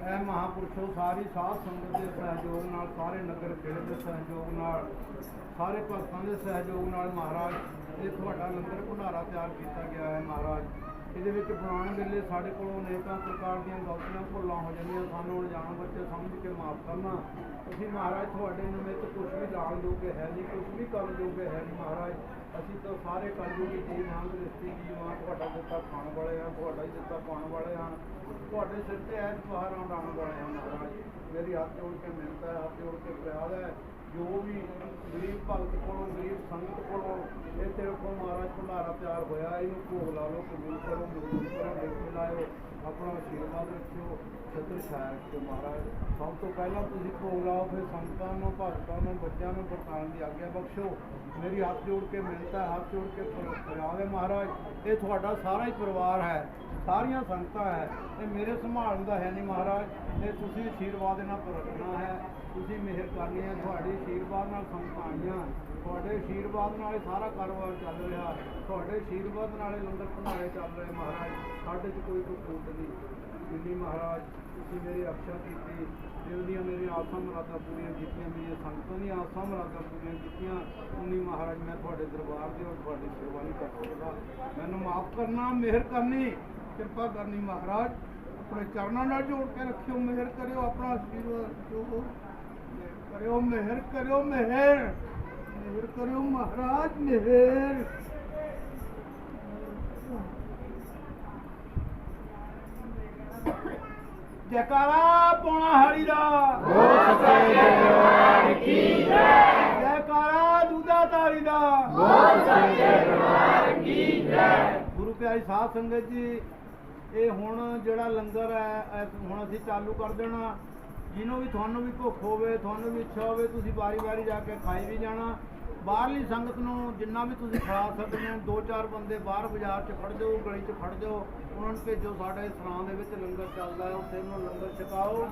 ਇਹ ਮਹਾਂਪੁਰਸ਼ੋ ਸਾਰੀ ਸਾਧ ਸੰਗਤ ਦੇ ਸਹਿਯੋਗ ਨਾਲ, ਸਾਰੇ ਨਗਰ ਖੇੜੇ ਦੇ ਸਹਿਯੋਗ ਨਾਲ, ਸਾਰੇ ਭਗਤਾਂ ਦੇ ਸਹਿਯੋਗ ਨਾਲ ਮਹਾਰਾਜ ਇਹ ਤੁਹਾਡਾ ਲੰਗਰ ਭੰਡਾਰਾ ਤਿਆਰ ਕੀਤਾ ਗਿਆ ਹੈ। ਮਹਾਰਾਜ ਇਹਦੇ ਵਿੱਚ ਬਣਾਉਣ ਵੇਲੇ ਸਾਡੇ ਕੋਲੋਂ ਅਨੇਕਾਂ ਪ੍ਰਕਾਰ ਦੀਆਂ ਗਲਤੀਆਂ ਭੁੱਲਾਂ ਹੋ ਜਾਂਦੀਆਂ, ਸਾਨੂੰ ਅਣਜਾਣ ਬੱਚੇ ਸਮਝ ਕੇ ਮਾਫ਼ ਕਰਨਾ। ਅਸੀਂ ਮਹਾਰਾਜ ਤੁਹਾਡੇ ਨਿਮਿਤ ਕੁਛ ਵੀ ਜਾਣ ਜੋਗੇ ਹੈ ਨਹੀਂ, ਕੁਛ ਵੀ ਕਰਨ ਜੋਗੇ ਹੈ ਨਹੀਂ। ਮਹਾਰਾਜ ਅਸੀਂ ਤਾਂ ਸਾਰੇ ਕਲਯੁਗੀ ਜੀਵ ਹਾਂ, ਗ੍ਰਸਤੀ ਜੀਵ ਹਾਂ, ਤੁਹਾਡਾ ਦਿੱਤਾ ਖਾਣ ਵਾਲੇ ਹਾਂ, ਤੁਹਾਡਾ ਹੀ ਦਿੱਤਾ ਪਾਉਣ ਵਾਲੇ ਹਾਂ, ਤੁਹਾਡੇ ਸਿਰ ਤੇ ਐਸ ਬਾਹਰ ਉਡਾਉਣ ਵਾਲੇ ਹਾਂ। ਮਹਾਰਾਜ ਮੇਰੀ ਹੱਥ ਜੋੜ ਕੇ ਮਿਹਨਤ ਹੈ, ਹੱਥ ਜੋੜ ਕੇ ਪ੍ਰਿਆਦ ਹੈ, ਜੋ ਵੀ ਗਰੀਬ ਭਗਤ ਕੋਲੋਂ, ਗਰੀਬ ਸੰਗਤ ਕੋਲੋਂ ਇਹ ਤੇਰੇ ਕੋਲ ਮਹਾਰਾਜ ਭੰਡਾਰਾ ਤਿਆਰ ਹੋਇਆ, ਇਹਨੂੰ ਭੋਗ ਲਾ ਲਓ, ਕਬੂਲ ਕਰੋ, ਮਜ਼ਬੂਤ ਕਰੋ, ਲਿਖ ਲਾਇਓ, ਆਪਣਾ ਆਸ਼ੀਰਵਾਦ ਰੱਖਿਓ, ਛਤਰ ਛਾਇਆ ਰੱਖਿਓ। ਮਹਾਰਾਜ ਸਭ ਤੋਂ ਪਹਿਲਾਂ ਤੁਸੀਂ ਭੋਗ ਲਾਓ, ਫਿਰ ਸੰਗਤਾਂ ਨੂੰ, ਭਗਤਾਂ ਨੂੰ, ਬੱਚਿਆਂ ਨੂੰ ਵਰਤਾਉਣ ਦੀ ਆਗਿਆ ਬਖਸ਼ੋ। ਮੇਰੀ ਹੱਥ ਜੋੜ ਕੇ ਮਿਹਨਤ ਹੈ, ਹੱਥ ਜੋੜ ਕੇ ਫਰਿਆਦ ਹੈ। ਮਹਾਰਾਜ ਇਹ ਤੁਹਾਡਾ ਸਾਰਾ ਹੀ ਪਰਿਵਾਰ ਹੈ, ਸਾਰੀਆਂ ਸੰਗਤਾਂ ਹੈ, ਇਹ ਮੇਰੇ ਸੰਭਾਲਣ ਦਾ ਹੈ ਨਹੀਂ। ਮਹਾਰਾਜ ਇਹ ਤੁਸੀਂ ਆਸ਼ੀਰਵਾਦ ਇਹਨਾਂ ਪਰ ਰੱਖਣਾ ਹੈ, ਤੁਸੀਂ ਮਿਹਰ ਕਰਨੀ ਹੈ। ਤੁਹਾਡੇ ਆਸ਼ੀਰਵਾਦ ਨਾਲ ਸੰਗਤਾਂ ਆਈਆਂ, ਤੁਹਾਡੇ ਆਸ਼ੀਰਵਾਦ ਨਾਲ ਸਾਰਾ ਕਾਰੋਬਾਰ ਚੱਲ ਰਿਹਾ, ਤੁਹਾਡੇ ਆਸ਼ੀਰਵਾਦ ਨਾਲ ਲੰਗਰ ਭੰਡਾਰੇ ਚੱਲ ਰਹੇ। ਮਹਾਰਾਜ ਸਾਡੇ 'ਚ ਕੋਈ ਕਸੂਰ ਨਹੀਂ। ਜਿੰਨੀ ਮਹਾਰਾਜ ਤੁਸੀਂ ਮੇਰੀ ਰਕਸ਼ਾ ਕੀਤੀ, ਦਿਲ ਦੀਆਂ ਮੇਰੀਆਂ ਆਸਾਂ ਮੁਰਾਦਾਂ ਪੂਰੀਆਂ ਕੀਤੀਆਂ, ਮੇਰੀਆਂ ਸੰਗਤਾਂ ਦੀਆਂ ਆਸਾਂ ਮੁਰਾਦਾਂ ਪੂਰੀਆਂ ਕੀਤੀਆਂ, ਉਨੀ ਮਹਾਰਾਜ ਮੈਂ ਤੁਹਾਡੇ ਦਰਬਾਰ ਦੀ ਔਰ ਤੁਹਾਡੀ ਸੇਵਾ ਨਹੀਂ ਕਰ ਸਕਦਾ। ਮੈਨੂੰ ਮਾਫ਼ ਕਰਨਾ, ਮਿਹਰ ਕਰਨੀ, ਕਿਰਪਾ ਕਰਨੀ। ਮਹਾਰਾਜ ਆਪਣੇ ਚਰਨਾਂ ਨਾਲ ਜੋੜ ਕੇ ਰੱਖਿਓ, ਮਿਹਰ ਕਰਿਓ, ਆਪਣਾ ਆਸ਼ੀਰਵਾਦ ਦਿਓ। करो मेहर करो मेहर मेहर करो महाराज मेहर जयकारा पौना हरी दा जयकारा दूधा तारी दा गुरु प्यारी साध संगत जी ਇਹ ਹੁਣ ਜਿਹੜਾ ਲੰਗਰ ਹੈ ਹੁਣ ਅਸੀਂ ਚਾਲੂ ਕਰ ਦੇਣਾ ਜਿਹਨੂੰ ਵੀ ਤੁਹਾਨੂੰ ਵੀ ਭੁੱਖ ਹੋਵੇ ਤੁਹਾਨੂੰ ਵੀ ਇੱਛਾ ਹੋਵੇ ਤੁਸੀਂ ਵਾਰੀ ਜਾ ਕੇ ਖਾਈ ਵੀ ਜਾਣਾ ਬਾਹਰਲੀ ਸੰਗਤ ਨੂੰ ਜਿੰਨਾ ਵੀ ਤੁਸੀਂ ਖਾ ਸਕਦੇ ਹੋ 2-4 ਬੰਦੇ ਬਾਹਰ ਬਾਜ਼ਾਰ 'ਚ ਖੜ ਜਾਓ ਗਲੀ 'ਚ ਖੜ ਜਾਓ ਉਹਨਾਂ ਨੂੰ ਭੇਜੋ ਸਾਡੇ ਸਰਾਂ ਦੇ ਵਿੱਚ ਲੰਗਰ ਚੱਲਦਾ ਹੈ ਉੱਥੇ ਨੂੰ ਲੰਗਰ ਛਕਾਓ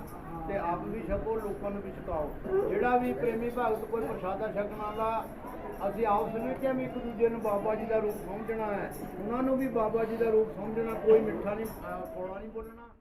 ਤੇ ਆਪ ਵੀ ਛਕੋ ਲੋਕਾਂ ਨੂੰ ਵੀ ਛਕਾਓ ਜਿਹੜਾ ਵੀ ਪ੍ਰੇਮੀ ਭਗਤ ਕੋਈ ਪ੍ਰਸ਼ਾਦਾ ਛਕਣ ਵਾਲਾ ਅਸੀਂ ਆਪਸ ਵਿੱਚ ਵੀ ਇੱਕ ਦੂਜੇ ਨੂੰ ਬਾਬਾ ਜੀ ਦਾ ਰੂਪ ਸਮਝਣਾ ਹੈ ਉਹਨਾਂ ਨੂੰ ਵੀ ਬਾਬਾ ਜੀ ਦਾ ਰੂਪ ਸਮਝਣਾ ਕੋਈ ਮਿੱਠਾ ਨਹੀਂ ਕੌੜਾ ਨਹੀਂ ਬੋਲਣਾ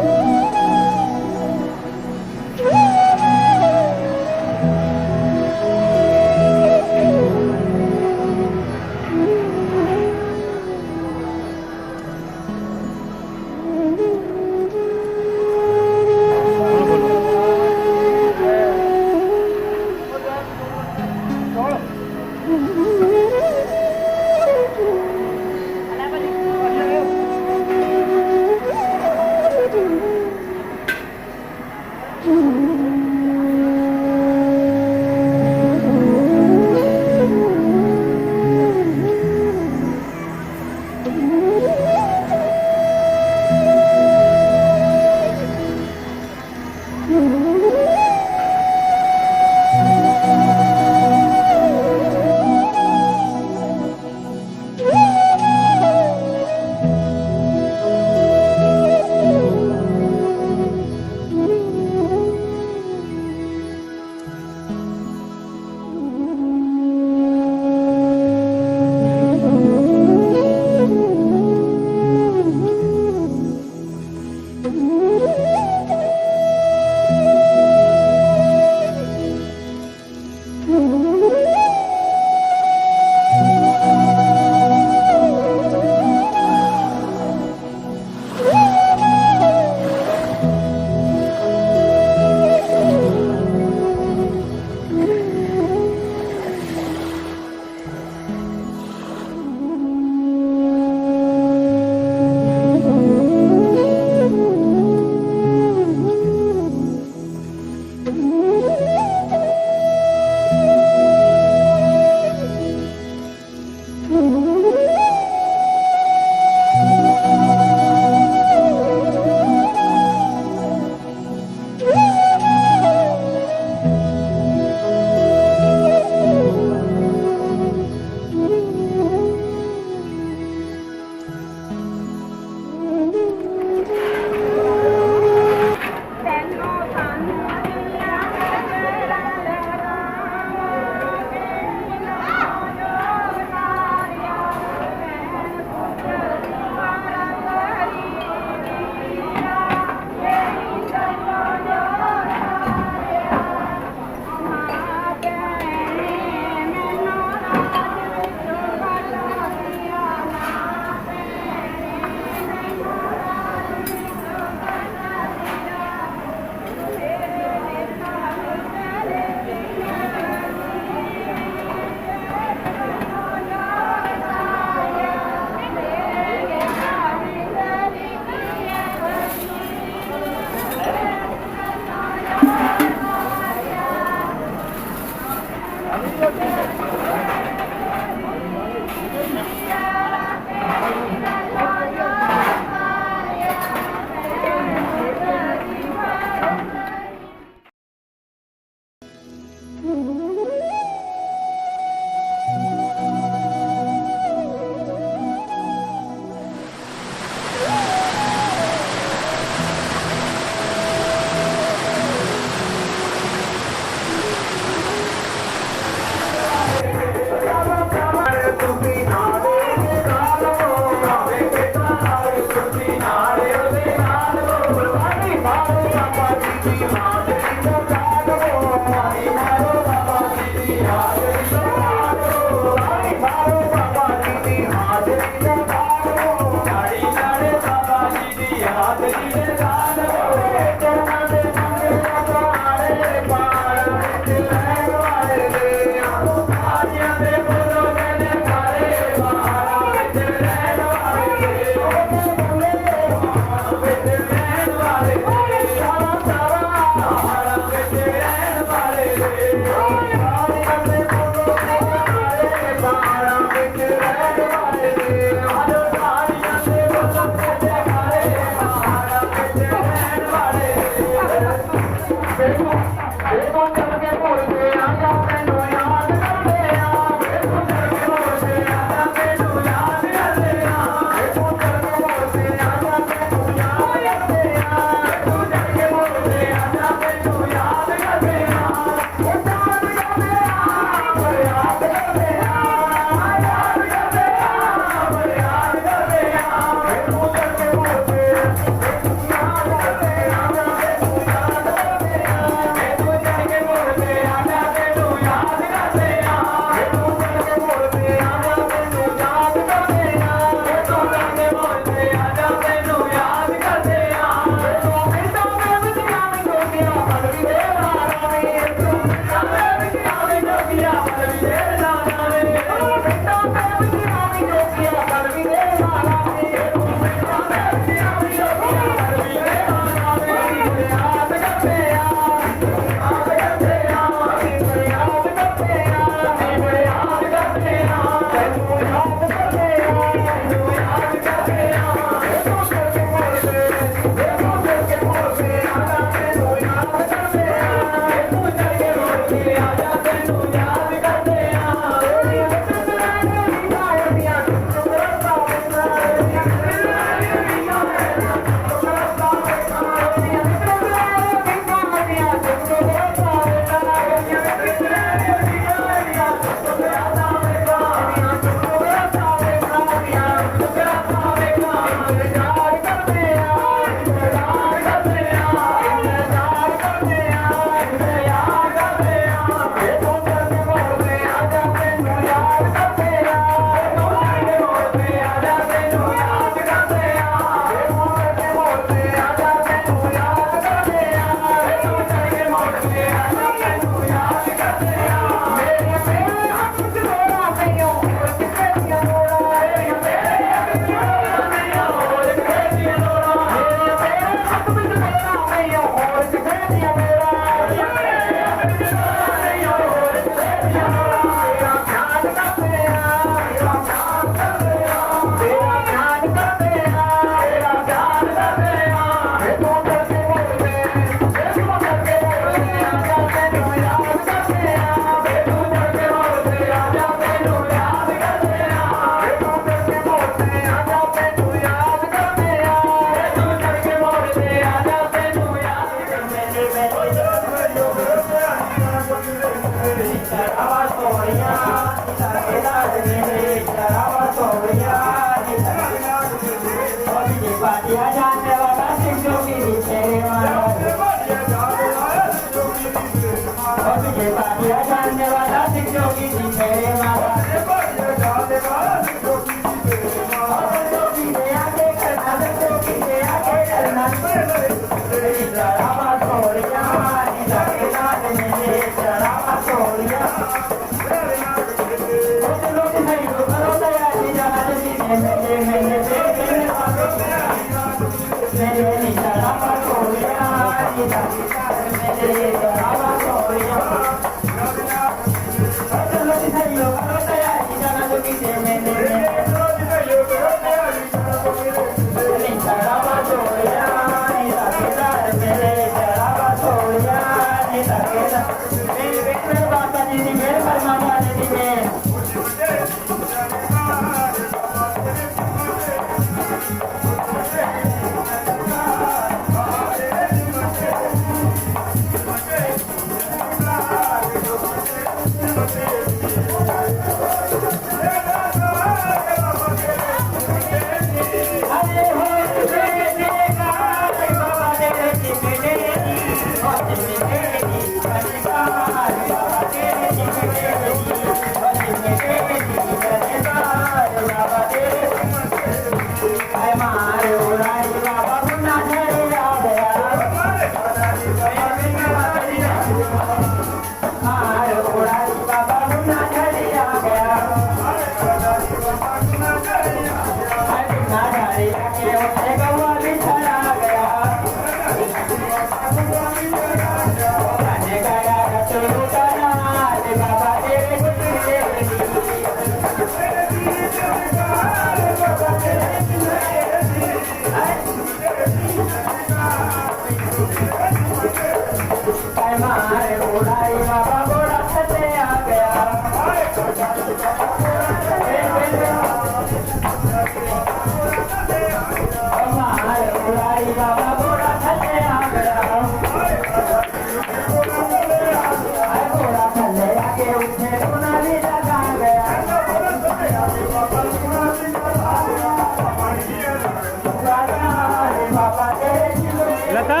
लता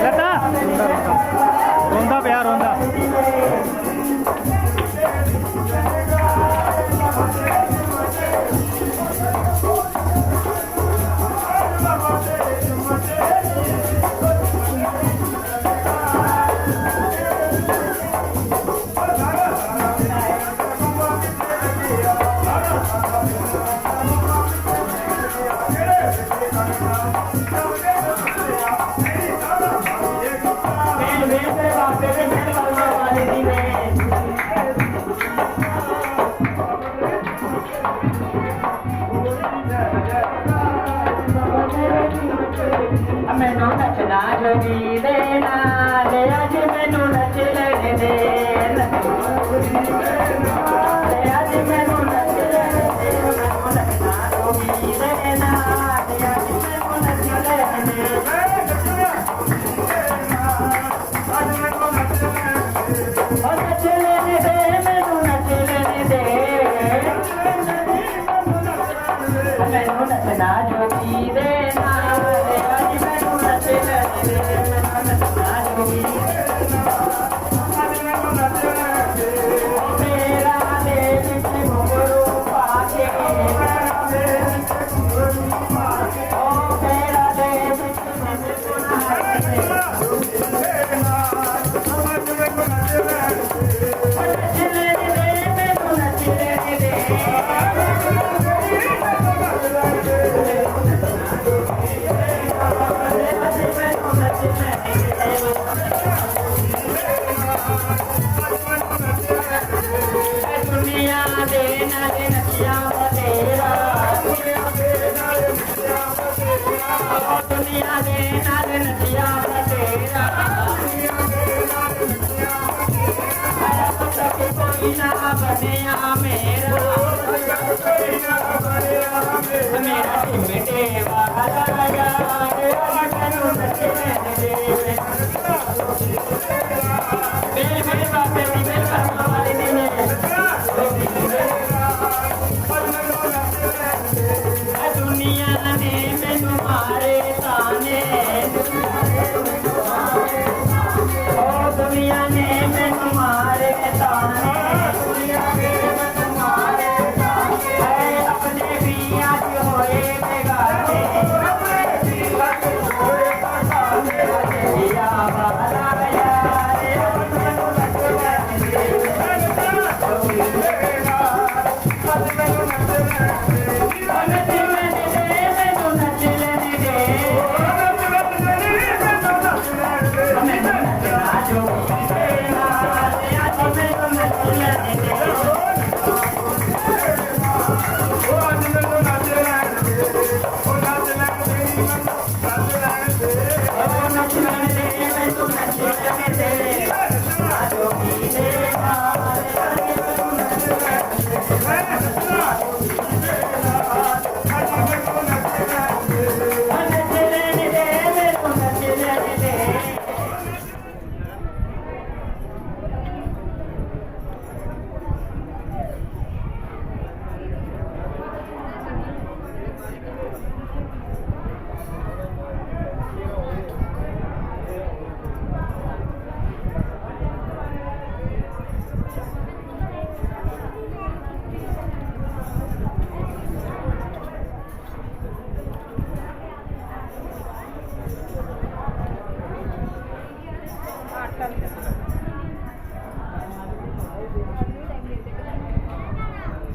लता रोंदा पिया रोंदा मैनू नचना जोगी दे नाल अज मैनू नच लेने दे अज मैनू नच लेने दे मैनू नचना जोगी दे नाल अज मैनू नच लेने दे नच लेने दे मैनू नच लेने दे मैनू नचना जोगी दे नाल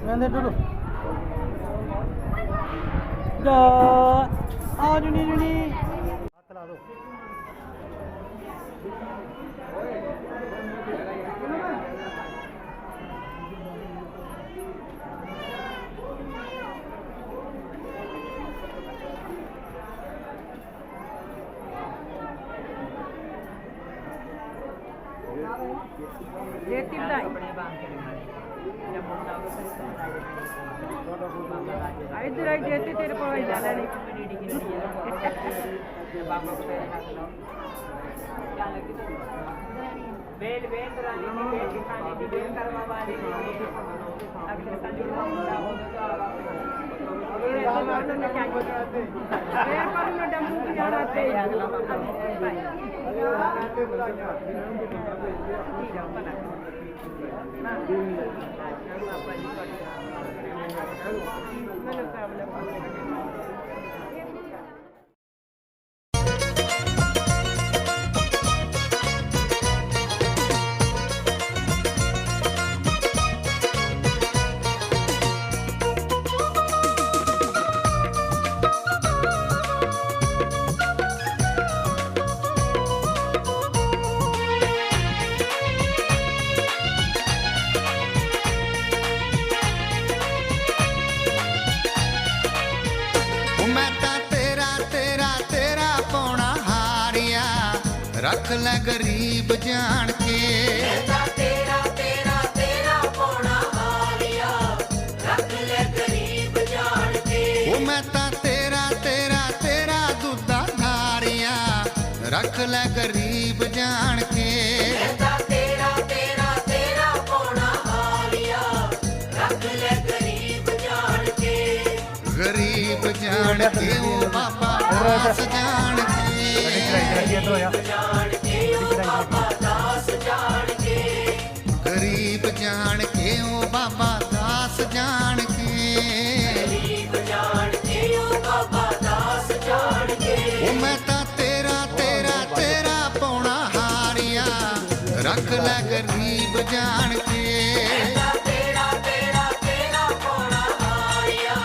ਕਹਿੰਦੇ ਟੁੱਟੂ ਜਾ ਆ ਜੁਨੀ ਜੁਨੀ ਹੱਥ ਲਾ ਦੋ ਦੇਤੀ ਵਧਾਈ ਇਧਰ ਆਈ ਦੇਤੀ ਤੇਰੇ ਕੋਲ ਹੀ ਲੈ ਲੈਣੀ ਬਾਬਾ ਕੋਲ ਹੱਥ ਲਾਓ क्या लगी बेल बेल रानी की बेल की खाने की बेल करवा वाली अगर कभी मुंडा हो तो अगले बार में क्या करते बेल पर में डमू की जाना थे अगला रख ले गरीब जान के तेरा तेरा तेरा पौना हारिया रख ले गरीब जान के ओ मैं ता तेरा तेरा तेरा दूधा धारिया रख ले गरीब जान के तेरा तेरा तेरा पौना हारिया रख ले गरीब जान के गरीब जान के ओ बाबा दास जान के जान के ओ बाबा दास जान के गरीब जान के ओ बाबा दास जान के गरीब जान के ओ बाबा दास जान के ओ मैं ता तेरा तेरा तेरा पौना हारिया रख ले गरीब जान के तेरा तेरा तेरा पौना हारिया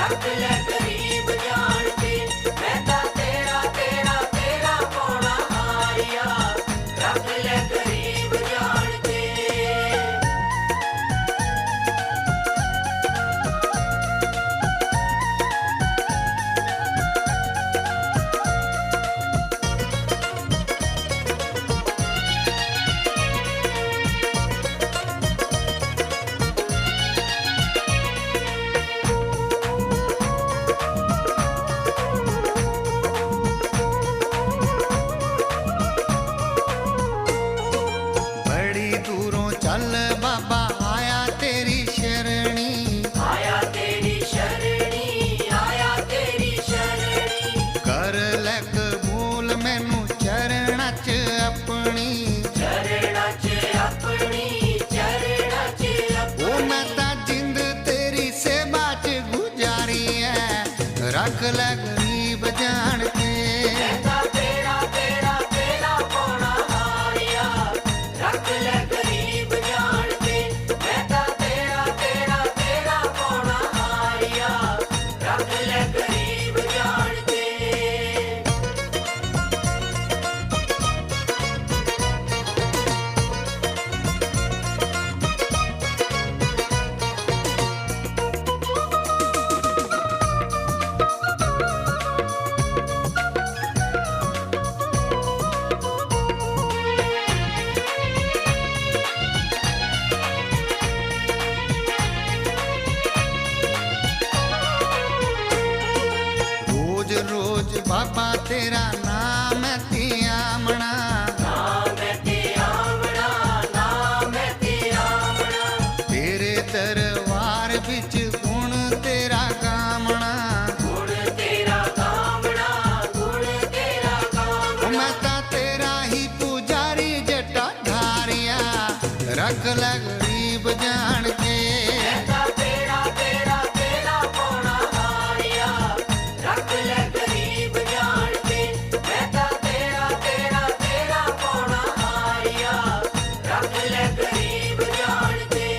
रख ले गरीब जान के मैं ता तेरा तेरा तेरा पौना हारिया रख ले गरीब जान के बड़ी दूरों चल बाबा आया तेरी शरणी आया तेरी शरणी आया तेरी शरणी कर ले कबूल मैनू चरण च अपनी चरणा च अपनी चरणा च ओ मैं ता जिंद तेरी सेवा च गुजारी है रख ले गरीब जान के तेरा तेरा तेरा पौना हारिया रख ले गरीब जान के मैं ता तेरा तेरा तेरा पौना हारिया रख ले गरीब जान के रोज रोज बाबा तेरा नाम ती आमना नाम ते आमना नाम ते आमना तेरे दरबार बिच गुण तेरा गामना गुण तेरा कामना गुण तेरा कामना मैं ता तेरा ही पुजारी जटा धारिया रख ले गरीब जान के तेरा तेरा तेरा पौना हारिया रख ले गरीब जान के मैं ता तेरा तेरा तेरा पौना हारिया रख ले गरीब जान के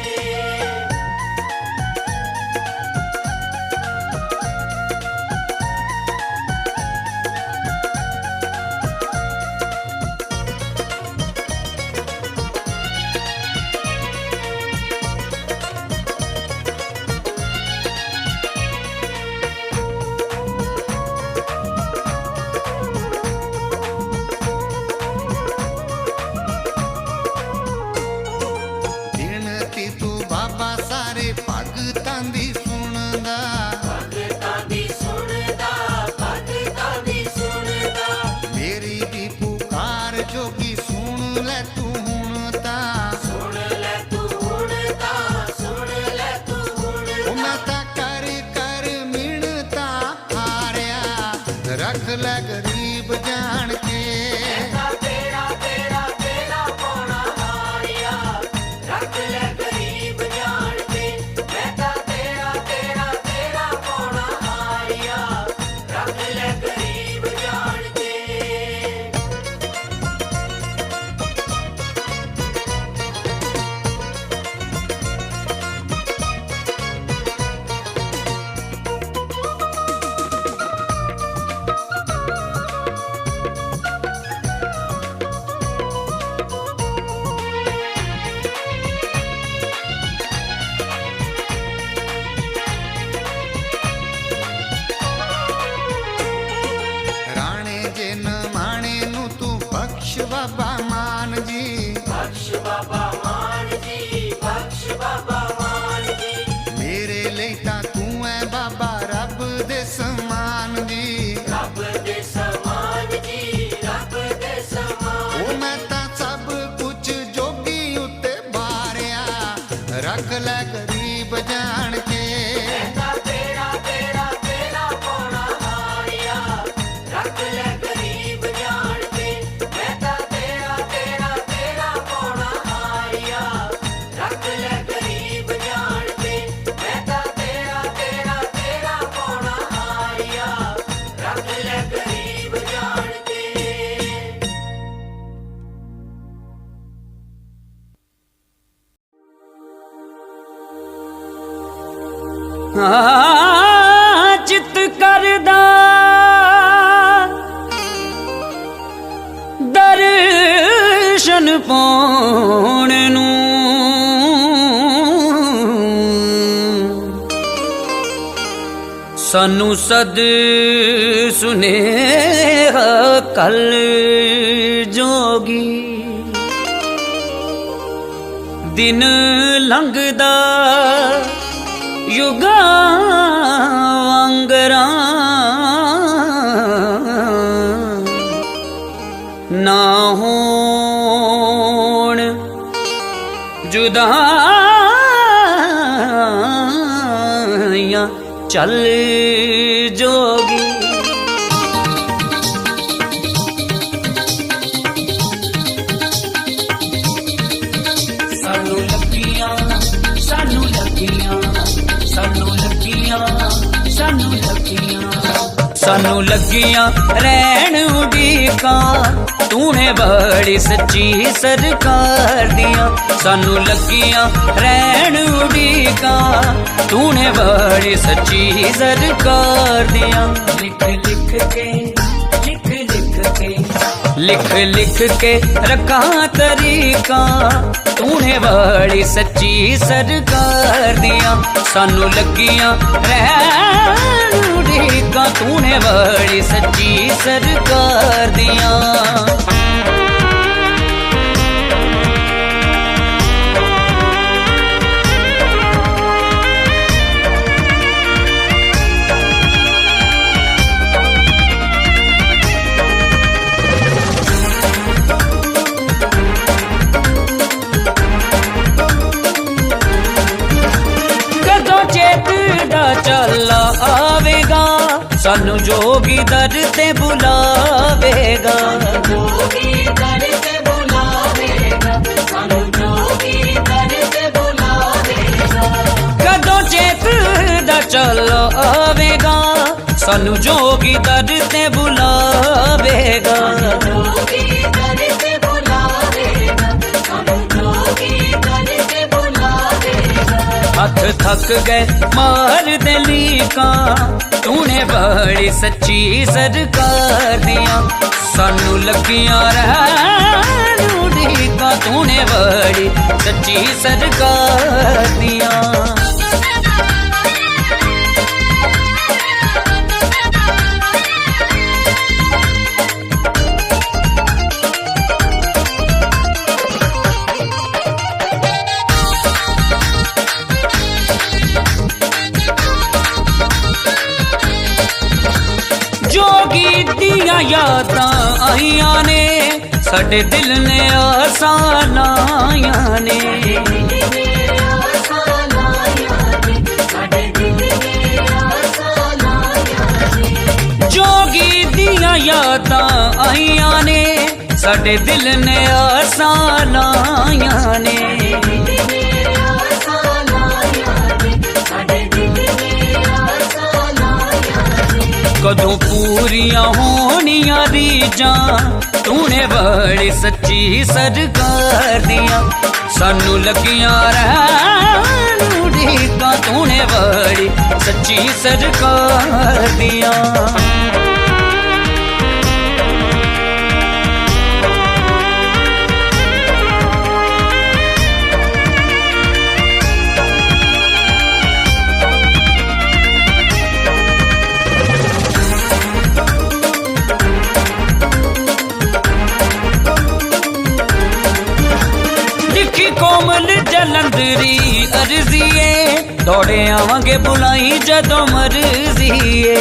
बख्श बाबा मान जी, बख्श बाबा मान जी, बख्श बाबा मान जी। मेरे लिए तां तू है बाबा रब दे समान जी, रब दे समान जी, रब दे समान। ओ मैं तां सब कुछ जोगी उत्ते बारिया, रख ले गरीब जान के। कहता तेरा तेरा तेरा पौना हारिया, रख ले गरीब जान के। कहता तेरा तेरा तेरा पौना हारिया, रख ले गरीब जान के। कहता तेरा तेरा तेरा पौना हारिया, रख ले गरीब जान के। चित करदा दर्शन पाउण नूं, सानू सद सुनेहा कल जोगी। दिन लंघदा युगां वांगरां, ना होण जुदाइयां चल जोगी। सानू लगियां सानू लगियां सानू लगियां सानू लगियां सानू लगियां रैन उड़ीकां, तूने बड़ी सच्ची सरकार दियां। सानू लगियां रैन उड़ीकां, तूने बड़ी सच्ची सरकार दियां। लिख लिख के लिख लिख के लिख लिख के रखा तरीका, तूने बड़ी सच्ची सरकार दियां। सानू लगियां रैन उड़ीकां, तूने बड़ी सच्ची सरकार दियां। चला आवेगा, सानू जोगी दर ते बुलावेगा। जोगी दर ते बुलावेगा, सानू जोगी दर ते बुलावेगा। कदों चेत दा चला आवेगा, सानू जोगी दर ते बुलावेगा। जोगी दर ते बुलावेगा, सानू जोगी दर ते बुलावेगा। हथ थक गए मार दलीका, तूने बड़ी सच्ची सरकार दियां। सानू लगियां रैन उड़ीकां, तूने बड़ी सच्ची सरकार दियां। जोगी दियां यादां आईयां ने, साडे दिल ने आसां लाइयां ने। जोगी दियां यादां आईयां ने, साडे दिल ने आसां लाइयां ने। कदों पूरियां होनियां रीजां, तूने बड़ी सच्ची सरकार दियां। सानू लगियां रैन उड़ीकां, तूने बड़ी सच्ची सरकार दियां। कोमल जलंधरी अर्जीए दौड़े आवांगे बुलाई जदों मर्जीए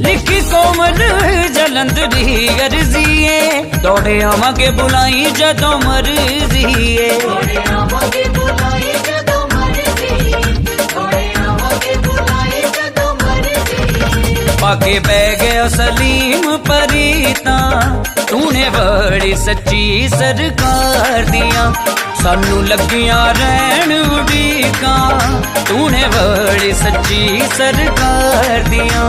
लिखी कोमल जलंधरी अर्जीए दौड़े आवांगे बुलाई जदों मर्जीए पाके बह गया सलीम परीता तूने बड़ी सच्ची सरकार दिया सानू लगिया रहन उड़ीका तूने बड़ी सच्ची सरकार दिया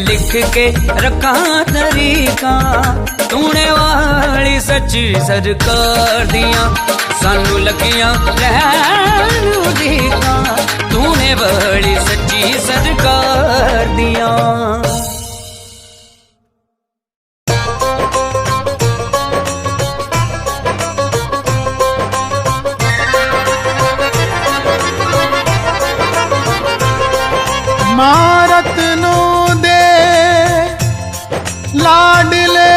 लिख के रखा तरीका तूने वाली सच्ची सरकार दिया सानू लगिया रहन उड़ीका तूने बड़ी सच्ची सरकार दिया रत्नों दे लाडले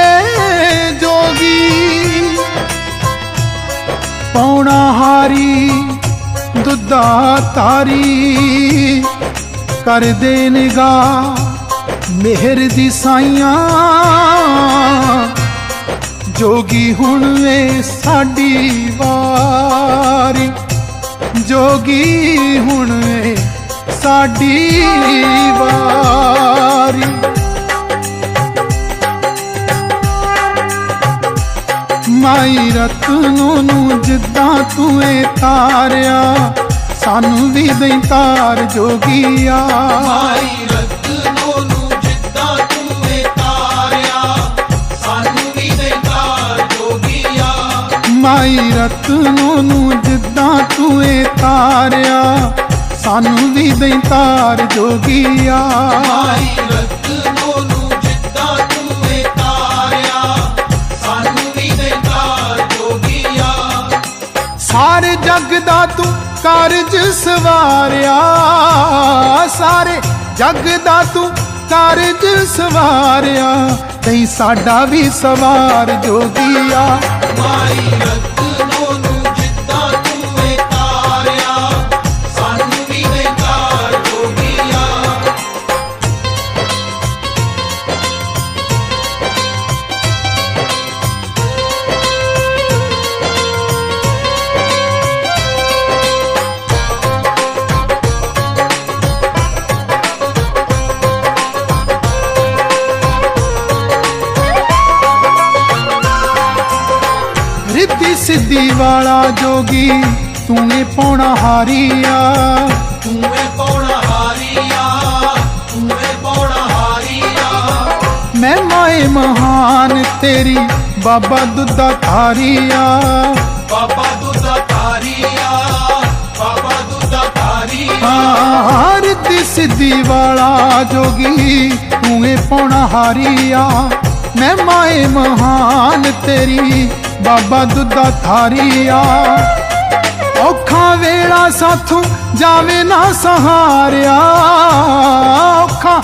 जोगी पौना हारी दुद्धा तारी कर दे निगाह मेहर दी साइयां जोगी हुण वे साडी वारी जोगी हुण वे साडी वारी माई रत्नों नू जिद्दां तूए तारिया सानू भी दई तार जोगिया माई रत्नों नू जिद्दां तूए तारिया सानू भी दई तार जोगिया माई रत्नों नू जिद्दां तूए तारिया सानू भी दई तार जोगिया माई रत्नों नू जिद्दां तूए तारिया सानू भी दई तार जोगिया सारे जग दा तू कारज सवारिया सारे जग दा तू कारज सवारिया दई साडा भी सवार जोगिया माई रत्नों नू जिद्दां तूए तारिया सानू भी दई तार जोगिया रिद्धि सिद्धि वाला जोगी तूने पौना हारिया तूए पौना हारिया तूए पौना हारिया मैं माए महान तेरी बाबा दुद्धा तारिया बाबा दुद्धा तारिया बाबा दुद्धा तारिया हाँ, रिद्धि सिद्धि वाला जोगी तूने पौना हारिया मैं माए महान तेरी बाबा दुद्धा थारिया औखा वेला साथों जावे ना सहारिया औखा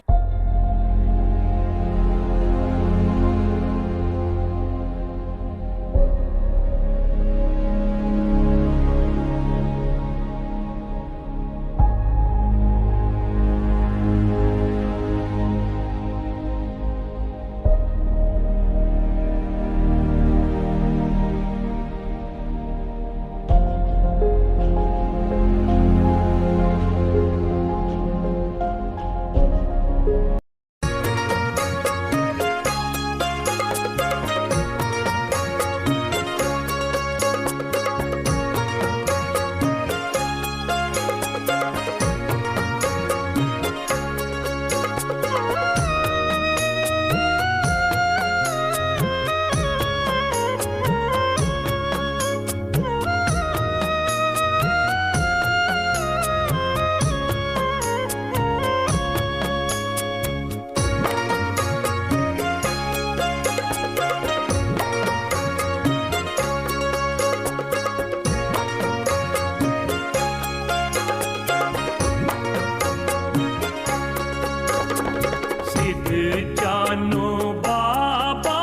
जानो बाबा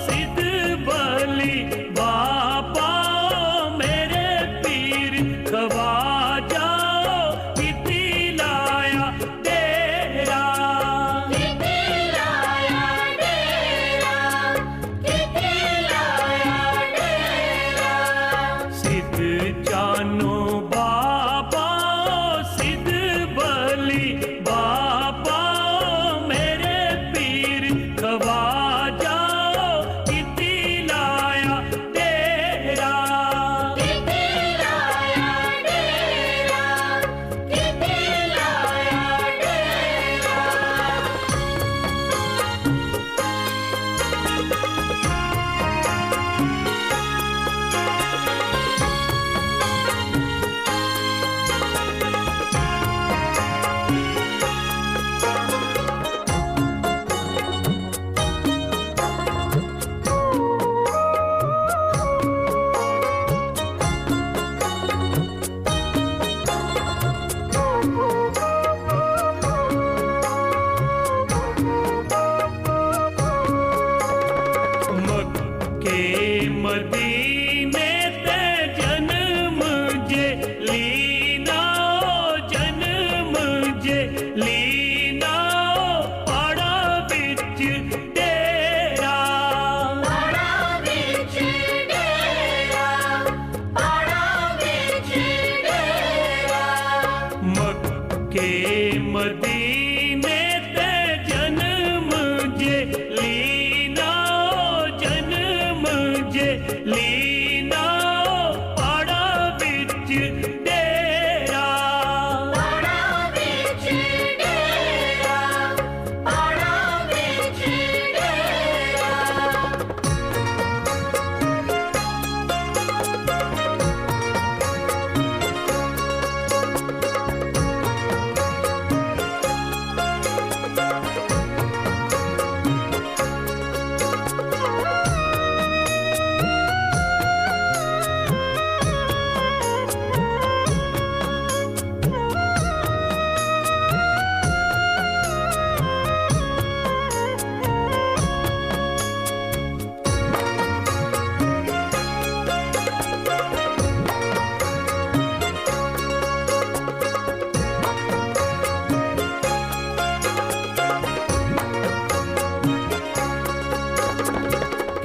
सिद्ध बली बाबा मेरे पीर खवाजा किती लाया डेरा सिद्ध जानो बाबा सिद्ध बली बाबा मेरे पीर खवाजा किती लाया डेरा मक्के मदीने ते जन्म जे लीना जन्म जे लीना पड़ा बिच डेरा मक्के मदीने ते जन्म जे लीना जन्म जे लीना पड़ा बिच डेरा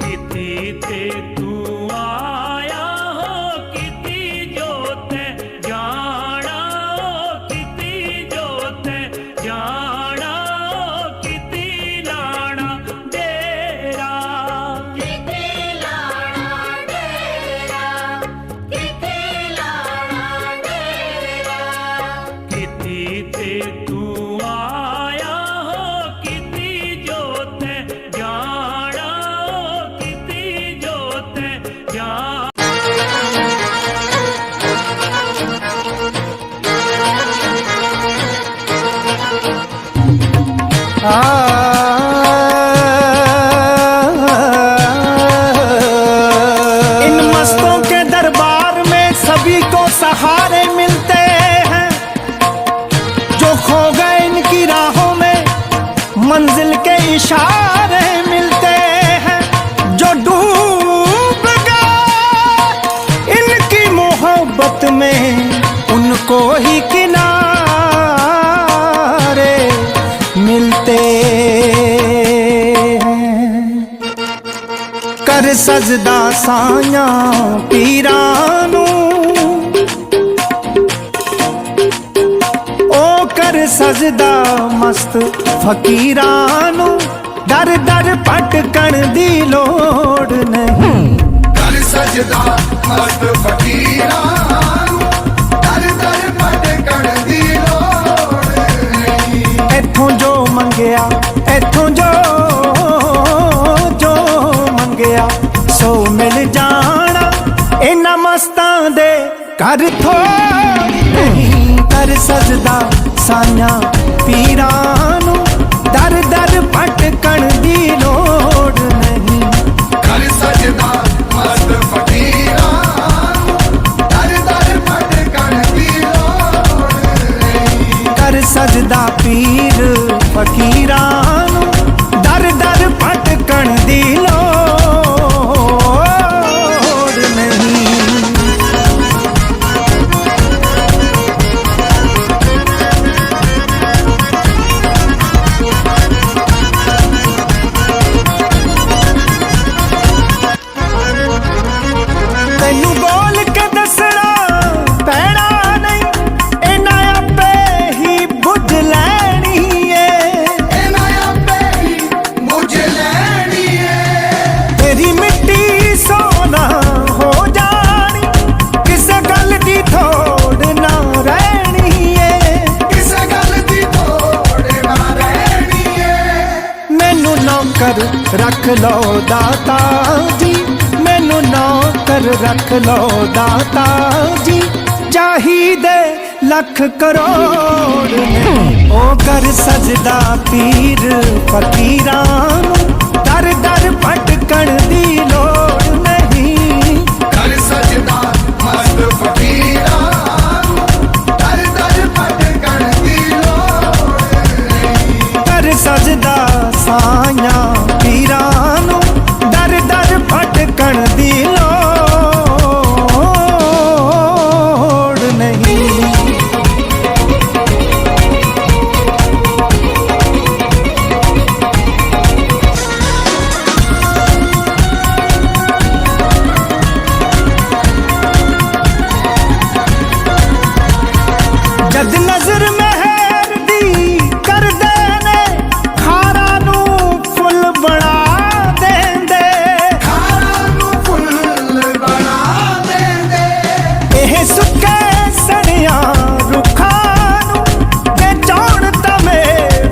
किती ते तू आया हो किती जोते जाना किती जोते जाना किती लाना डेरा किती ते तू आया हो किती जोते जाना किती जोते जाना इन मस्तों के दरबार में सभी को सहारे मिलते हैं जो खो गए इनकी राहों में मंजिल के इशारे मिलते हैं जो डूब गए इनकी मोहब्बत में उनको ही किनारे मिलते हैं कर सजदा साया पीरानू ओ कर सजदा मस्त फकीरानू दर दर भटकण दी लोड़ नहीं कर सजदा मस्त फकीरानू दर दर भटकण दी लोड़ नहीं इथों जो मंगया इथों जो मंगया सो मिल जाना इन्हां मस्तां दे कर नहीं कर सजदा साया पीरानू दर दर भटकण दी लोड़ नहीं कर सजदा मस्त फकीरानू दर दर भटकण दी लोड़ नहीं कर सजदा पीर फकीरानू नौकर रख लो दाता जी, मैनू नौकर रख लो दाता जी। चाहिए लख करोड़ ने ओ कर सजदा पीर फकीरां नूं, दर दर भटकण दी लोड़ नहीं। कर सजदा मस्त फकीरां नूं, दर दर भटकण दी लोड़ नहीं। कर सजदा साइयां पीरां नूं, दर दर भटकण दी लोड़ नहीं। जद नजर मेहर दी कर देने, खारा नू फुल बना देंदे, खारा नू फुल बना देंदे। एह सुके सड़िया रुखां नू जे चौड़ तमे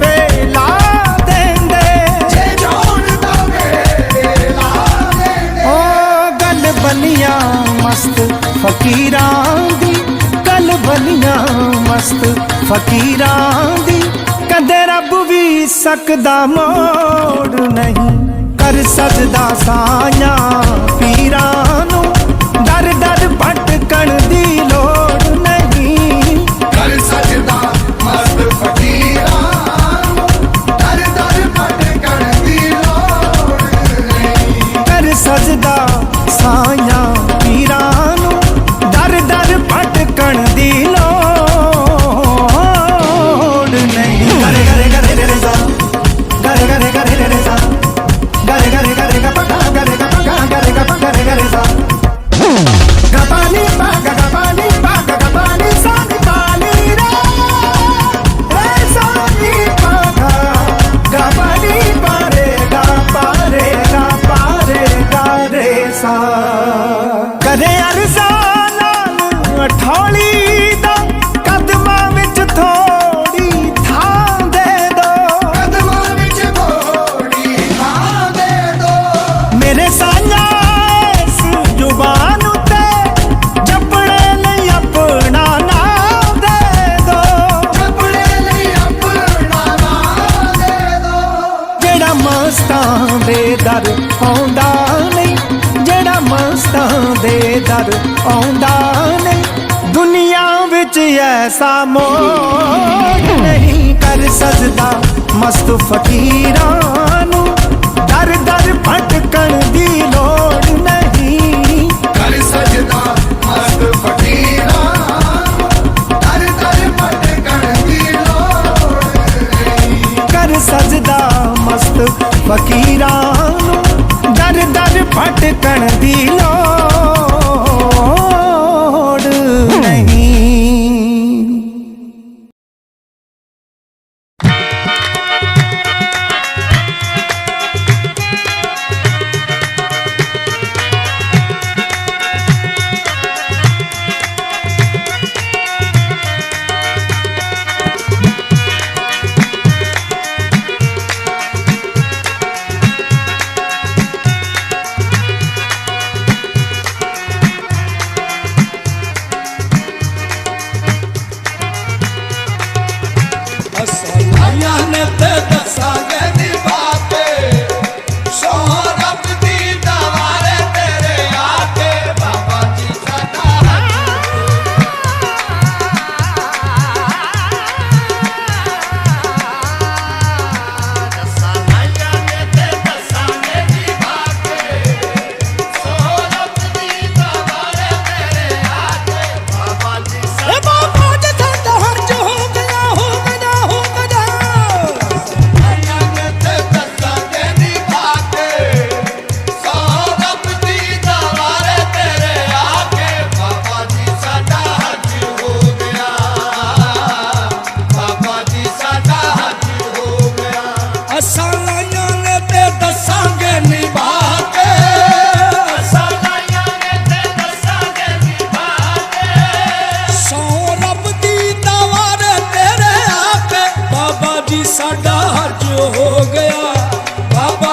वेला देंदे, जे जोड़ दवे ला देंदे। ओ गल बनिया मस्त फकीरां दी, गल बनिया मस्त फकीरां दी। कदे रब भी सकदा मोड़ नहीं। कर सजदा साइयां पीरां नूं, दर दर भटकण दी लोड़ नहीं। कर सजदा मस्त फकीरां नूं, दर दर भटकण दी लोड़ नहीं। कर सजदा साइयां पीरां नूं, दर दर भटकण दी लोड़ नहीं। गरे गरे गरे रे सा, गरे गरे गरे रे सा, गरे गरे गरे गा पा गरे गा पा गरे गा पा गरे गरे सा। गा पानी पा गा पानी पा गा पानी सा नी पानी रे सा नी पा गा पानी पा रे गा पा रे गा पा रे गा रे सा। करे अरज़ां नाल अठौली दा, कदमां विच थोड़ी थां दे दो, कदमां विच थोड़ी थां दे दो। मेरे साया इस जुबान उते जपड़े लई अपना नाम दे दो, जपड़े लई अपना नाम दे दो। जेड़ा मस्तां दे दर आउंदा नहीं, जेड़ा मस्तां दे दर आउंदा नहीं। दुनिया विच ऐसा मोड़ नहीं। कर सजदा मस्त फकीरां नूं, दर दर भटकण दी लोड़ नहीं। कर सजदा मस्त फकीरां नूं, दर दर भटकण दी लोड़ नहीं। कर सजदा मस्त फकीरां नूं, दर दर भटकण दी लोड़ नहीं। ਸਾਡਾ ਹਰਜ ਹੋ ਗਿਆ ਬਾਬਾ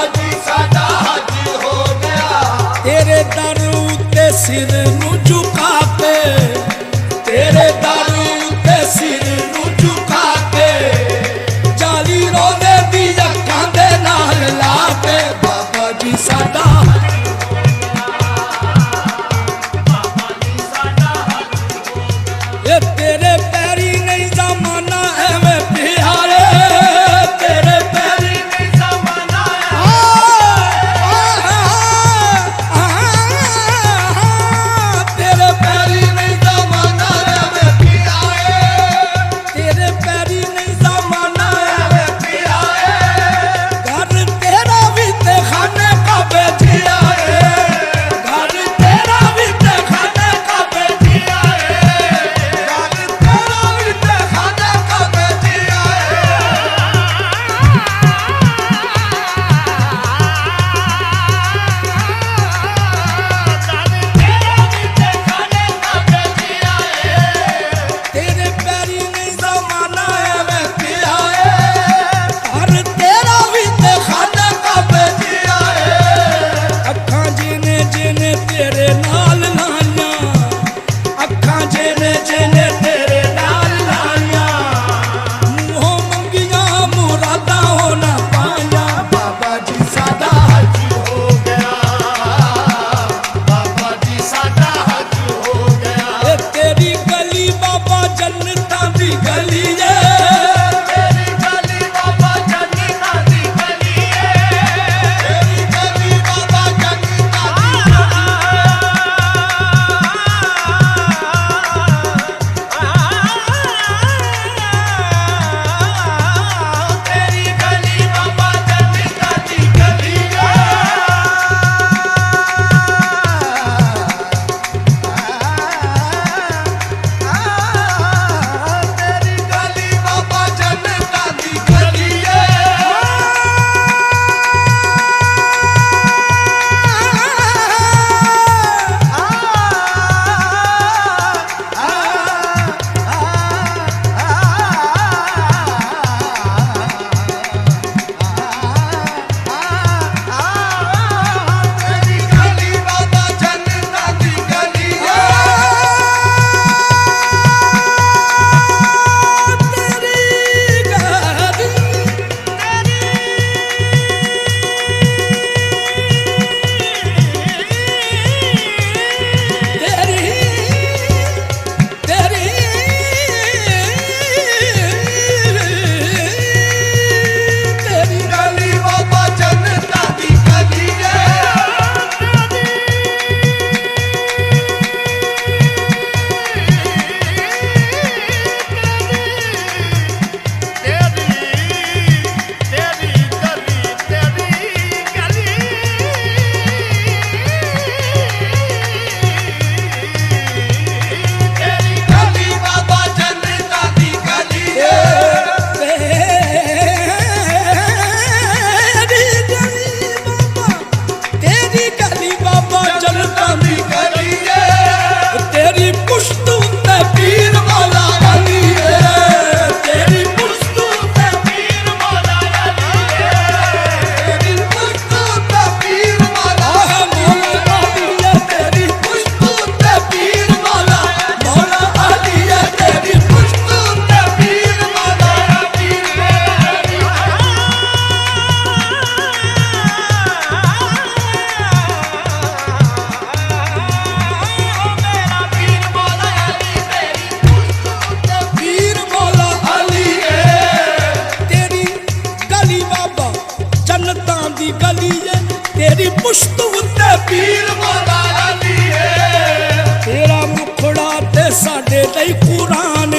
ਪੀਰ ਮੌਲਾ ਅਲੀ ਏ ਤੇਰਾ ਮੁਖੜਾ ਤੇ ਸਾਡੇ ਲਈ ਕੁਰਾਨ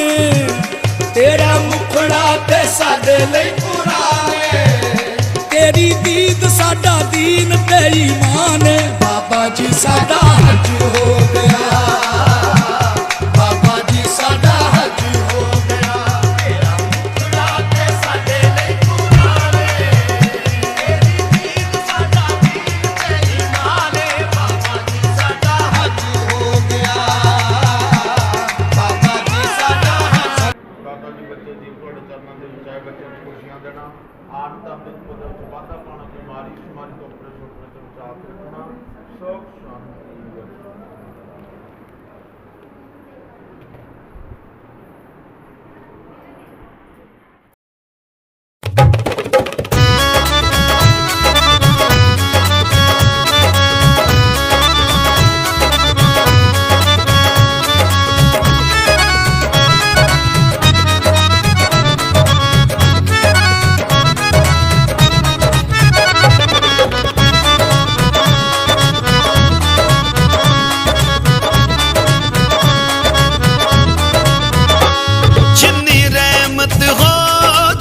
ਤੇਰਾ ਮੁਖੜਾ ਤੇ ਸਾਡੇ ਲਈ ਕੁਰਾਨ ਤੇਰੀ ਦੀਦ ਸਾਡਾ ਦੀਨ ਤੇ ਈਮਾਨ ਬਾਬਾ ਜੀ ਸਾਡਾ ਹੱਜ ਹੋ ਗਿਆ ਬਾਬਾ ਜੀ ਸਾਡਾ ਹੱਜ ਹੋ ਗਿਆ ਤੇਰਾ ਮੁਖੜਾ ਤੇ ਸਾਡੇ ਲਈ ਕੁਰਾਨ ਤੇਰੀ ਦੀਦ ਸਾਡਾ ਦੀਨ ਤੇ ਈਮਾਨ ਬਾਬਾ ਜੀ ਸਾਡਾ ਹੱਜ ਹੋ ਗਿਆ ਬਾਬਾ ਜੀ ਸਾਡਾ ਹੱਜ ਦਾਦਾ ਜੀ ਬੱਚੇ ਦੀ ਤੁਹਾਡੇ ਚਰਨਾਂ ਦੇ ਵਿੱਚ ਆਏ ਬੱਚੇ ਨੂੰ ਖੁਸ਼ੀਆਂ ਦੇਣਾ ਆਨ ਦਾ ਵਿੱਚ ਪਦਰ ਚ ਵਾਧਾ ਪਾਉਣਾ ਬਿਮਾਰੀ ਸ਼ਮਾਰੀ ਤੋਂ ਆਪਣੇ ਛੋਟੇ ਤੋਂ ਬਚਾ ਕੇ ਰੱਖਣਾ ਸੁਖ ਸ਼ਾਂਤੀ ਬਖਸ਼ਣਾ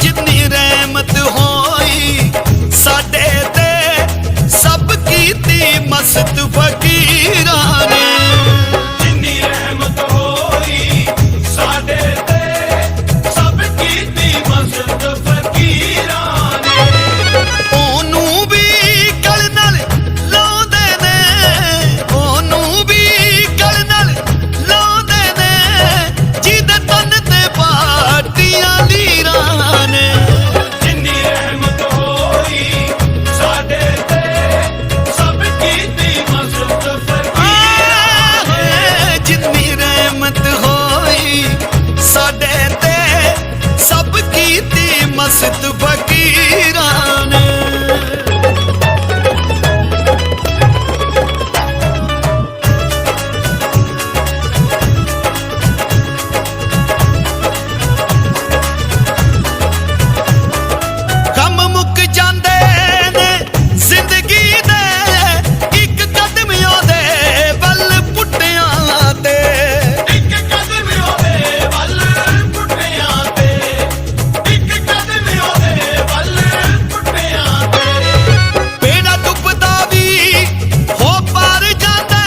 ਜਿੰਨੀ ਰਹਿਮਤ ਹੋਈ ਸਾਡੇ ਤੇ ਸਭ ਕੀਤੀ ਮਸਤ ਫਕੀਰਾਂ ਨੇ ਜਿੰਨੀ ਰਹਿਮਤ ਹੋਈ ਸਾਡੇ ਤੇ ਸਭ ਕੀਤੀ ਮਸਤ ਫਕੀਰਾਂ ਨੇ ਉਹਨੂੰ ਵੀ ਗਲ ਨਾਲ ਲਾਉਂਦੇ ਨੇ ਉਹਨੂੰ ਵੀ ਗਲ ਨਾਲ ਲਾਉਂਦੇ ਨੇ ਜਿਹਦੇ ਤਨ ਤੇ ਪਾਟੀਆਂ ਲੀਰਾਂ ਨੇ ਜਿੰਨੀ ਰਹਿਮਤ ਹੋਈ ਸਾਡੇ ਤੇ ਸਭ ਕੀਤੀ ਮਸਤ ਫਕੀਰਾਂ ਨੇ ਜਿੰਨੀ ਰਹਿਮਤ ਹੋਈ ਸਾਡੇ ਤੇ ਸਭ ਕੀਤੀ ਮਸਤ ਫਕੀਰਾਂ ਨੇ ਕੰਮ ਮੁੱਕ ਜਾਂਦੇ ਨੇ ਜ਼ਿੰਦਗੀ ਦੇ ਇੱਕ ਕਦਮ ਉਹਦੇ ਵੱਲ ਪੁੱਟਿਆਂ ਤੇ ਇੱਕ ਕਦਮ ਉਹਦੇ ਵੱਲ ਪੁੱਟਿਆਂ ਤੇ ਇੱਕ ਕਦਮ ਉਹਦੇ ਵੱਲ ਪੁੱਟਿਆਂ ਤੇ ਬੇੜਾ ਡੁੱਬਦਾ ਵੀ ਹੋ ਪਾਰ ਜਾਂਦਾ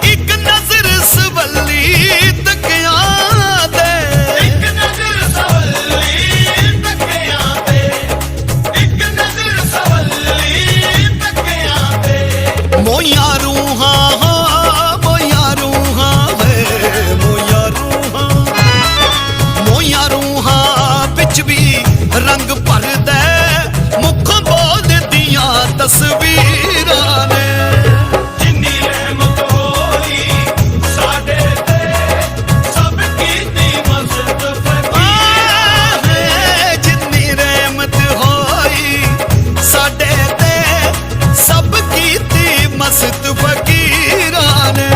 ਇੱਕ ਨਜ਼ਰ ਸਵੱਲੀ ਤੱਕਿਆਂ ਤੇ ਇੱਕ ਨਜ਼ਰ ਸਵੱਲੀ ਤੱਕਿਆਂ ਤੇ ਇੱਕ ਨਜ਼ਰ ਸਵੱਲੀ ਤੱਕਿਆਂ ਤੇ ਮੋਈਆਂ ਰੂਹਾਂ ਵੇ ਮੋਈਆਂ ਰੂਹਾਂ ਵਿੱਚ ਵੀ ਰੰਗ ਭਰਦਾ ਮੁੱਖੋਂ ਬੋਲਦੀਆਂ ਤਸਵੀਰਾਂ ਨੇ ਜਿੰਨੀ ਰਹਿਮਤ ਹੋਈ ਸਾਡੇ ਤੇ ਸਭ ਕੀਤੀ ਮਸਤ ਫਕੀਰਾਂ ਨੇ ਜਿੰਨੀ ਰਹਿਮਤ ਹੋਈ ਸਾਡੇ ਤੇ ਸਭ ਕੀਤੀ ਮਸਤ ਫਕੀਰਾਂ ਨੇ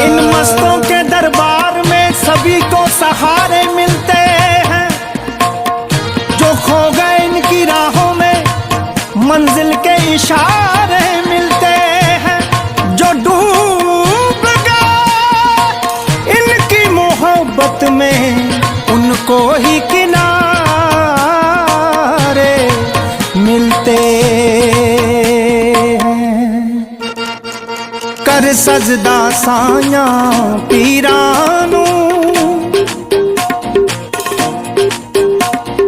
इन मस्तों के दरबार में सभी को सहारे मिलते हैं, जो खो गए इनकी राहों में मंजिल के इशारे मिलते हैं, जो डूब गए इनकी मोहब्बत में उनको ही किनारे मिलते हैं। कर सजदा साया पीरानू,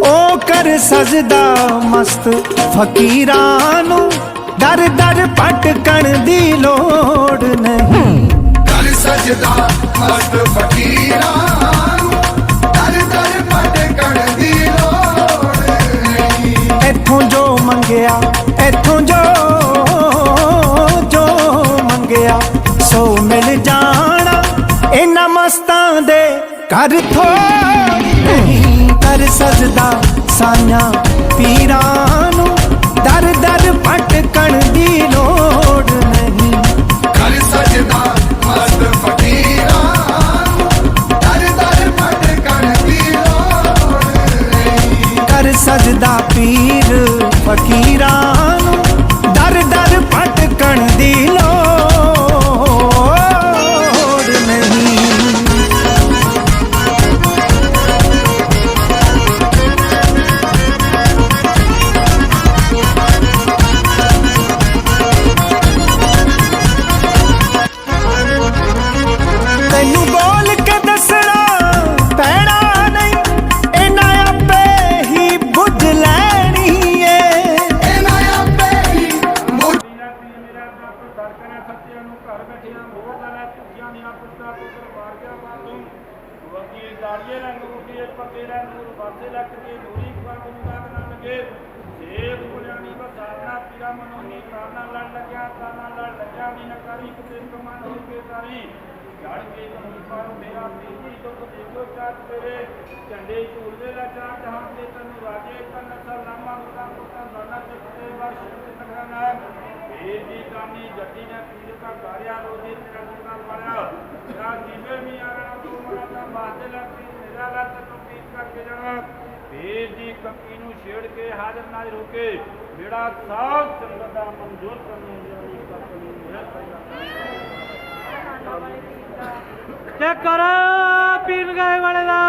ओ कर सजदा मस्त फकीरानू, दर दर भटकण दी लोड़ नहीं। कर सजदा मस्त फकीरानू, दर दर भटकण दी लोड़ नहीं। इथों जो मंगया, इथों जो मंगया सो मिल जाना, इन्हां मस्तां दे कर थोड़ी नहीं। कर सजदा साया पीरानू, दर दर भटकण दी लोड़ नहीं। कर सजदा मस्त फकीरानू, दर दर भटकण दी लोड़ नहीं। कर सजदा पीर फकीरानू, दर दर भटकण दी लोड़ नहीं। तैनू बोल के दसना पैना नहीं, इन्हां आपे ही बुझ लैनी है। इन्हां आपे ही बुझ मेरा जप धड़कने सत्या ਨੂੰ ਘਰ ਬੈਠਿਆਂ ਮੋੜ ਲੈਣਾ, ਭੁੱਖਿਆਂ ਦੀਆਂ ਪੁੱਤਾਂ ਪੁੱਤਰ ਮਾਰ ਗਿਆ ਬਾਤੋਂ ਵਗੀ ਦਾੜੀਏ ਰੰਗ ਉਠੀ ਪੱਕੇ ਰੰਗ ਨੂਰ ਬਾਸੇ ਲੱਕ ਕੇ ਦੂਰੀ ਪੱਗ ਨੂੰ ਦਾਗ ਨਾ ਲਗੇ। ਸੇਖ ਪੁਲਿਆਣੀ ਬਸਾਰਨਾ ਪੀਰਾ ਮਨੋਨੀ ਕਾਰਨਾ ਲੜ ਲੱਗਿਆ ਤਾਨਾ ਲੜ ਲੱਗਿਆ ਦੀ ਨਕਾਰੀ ਕਿਤੇ ਕਮਾਨ ਹੋ ਕੇ ਤਾਰੀ ਜੜ ਕੇ ਕਮੀ ਪਰ ਮੇਰਾ ਪੀਰੀ ਦੁੱਖ ਦੇਖੋ ਚਾਤ ਤੇਰੇ ਝੰਡੇ ਝੂਲਦੇ ਲਾ ਚਾਰ ਜਹਾਨ ਦੇ ਤੈਨੂੰ ਰਾਜੇ ਤਨ ਸਲਾਮਾ ਮੁਕਾ ਮੁਕਾ ਦਾਨਾ ਚੱਕਦੇ ਵਰਸ਼ ਤਖਾਨਾ। ਇਹ ਦੀ ਕਾਨੀ ਜੱਟੀ ਨੇ ਪੀਰ ਦਾ ਗਾਰਿਆ ਰੋਜੀ ਤੇਰਾ ਦੁਨਾ ਪਾਇਆ ਤੇਰਾ ਜੀਵੇ ਮੀਆਂ ਰਾਣਾ ਤੂੰ ਮਰਾ ਦਾ ਬਾਤੇ ਲੱਗੀ ਮੇਰਾ ਲੱਤ ਤੋਂ ਪੀਰ ਕਰਕੇ ਜਾਣਾ। ਪੀਰ ਦੀ ਕੱਕੀ ਨੂੰ ਛੇੜ ਕੇ ਹਾਜ਼ਰ ਨਾ ਰੋਕੇ, ਜਿਹੜਾ ਸਾਧ ਸੰਗਤ ਦਾ ਮਨਜ਼ੂਰ ਕਰਨੇ ਜਾਨੀ ਕੱਕੀ ਮਿਹਰ ਪੈਦਾ ਚੈੱਕ ਕਰ ਪੀਰ ਗਏ ਵਾਲੇ ਦਾ।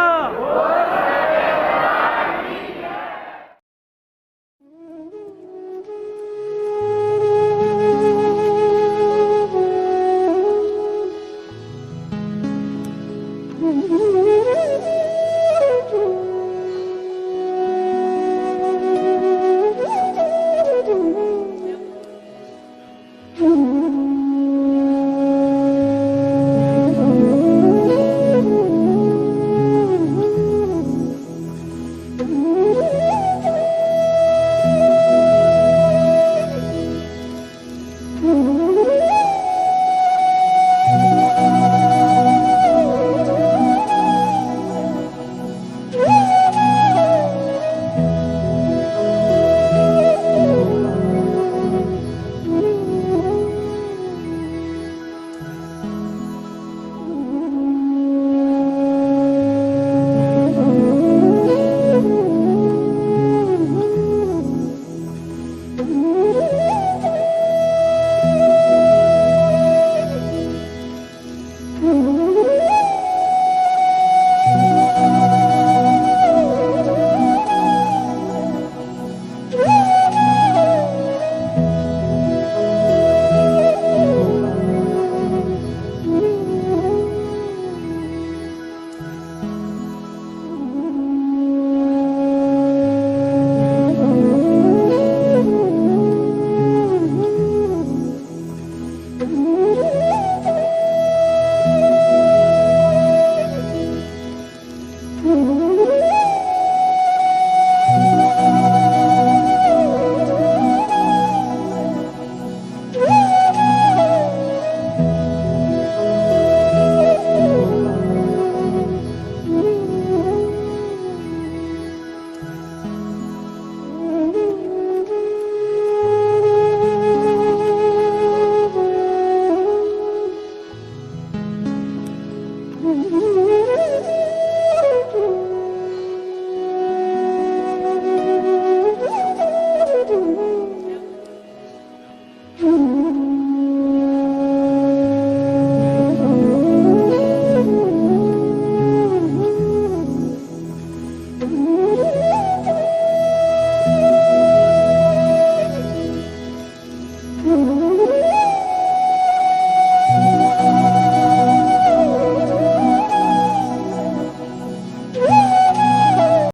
हाँ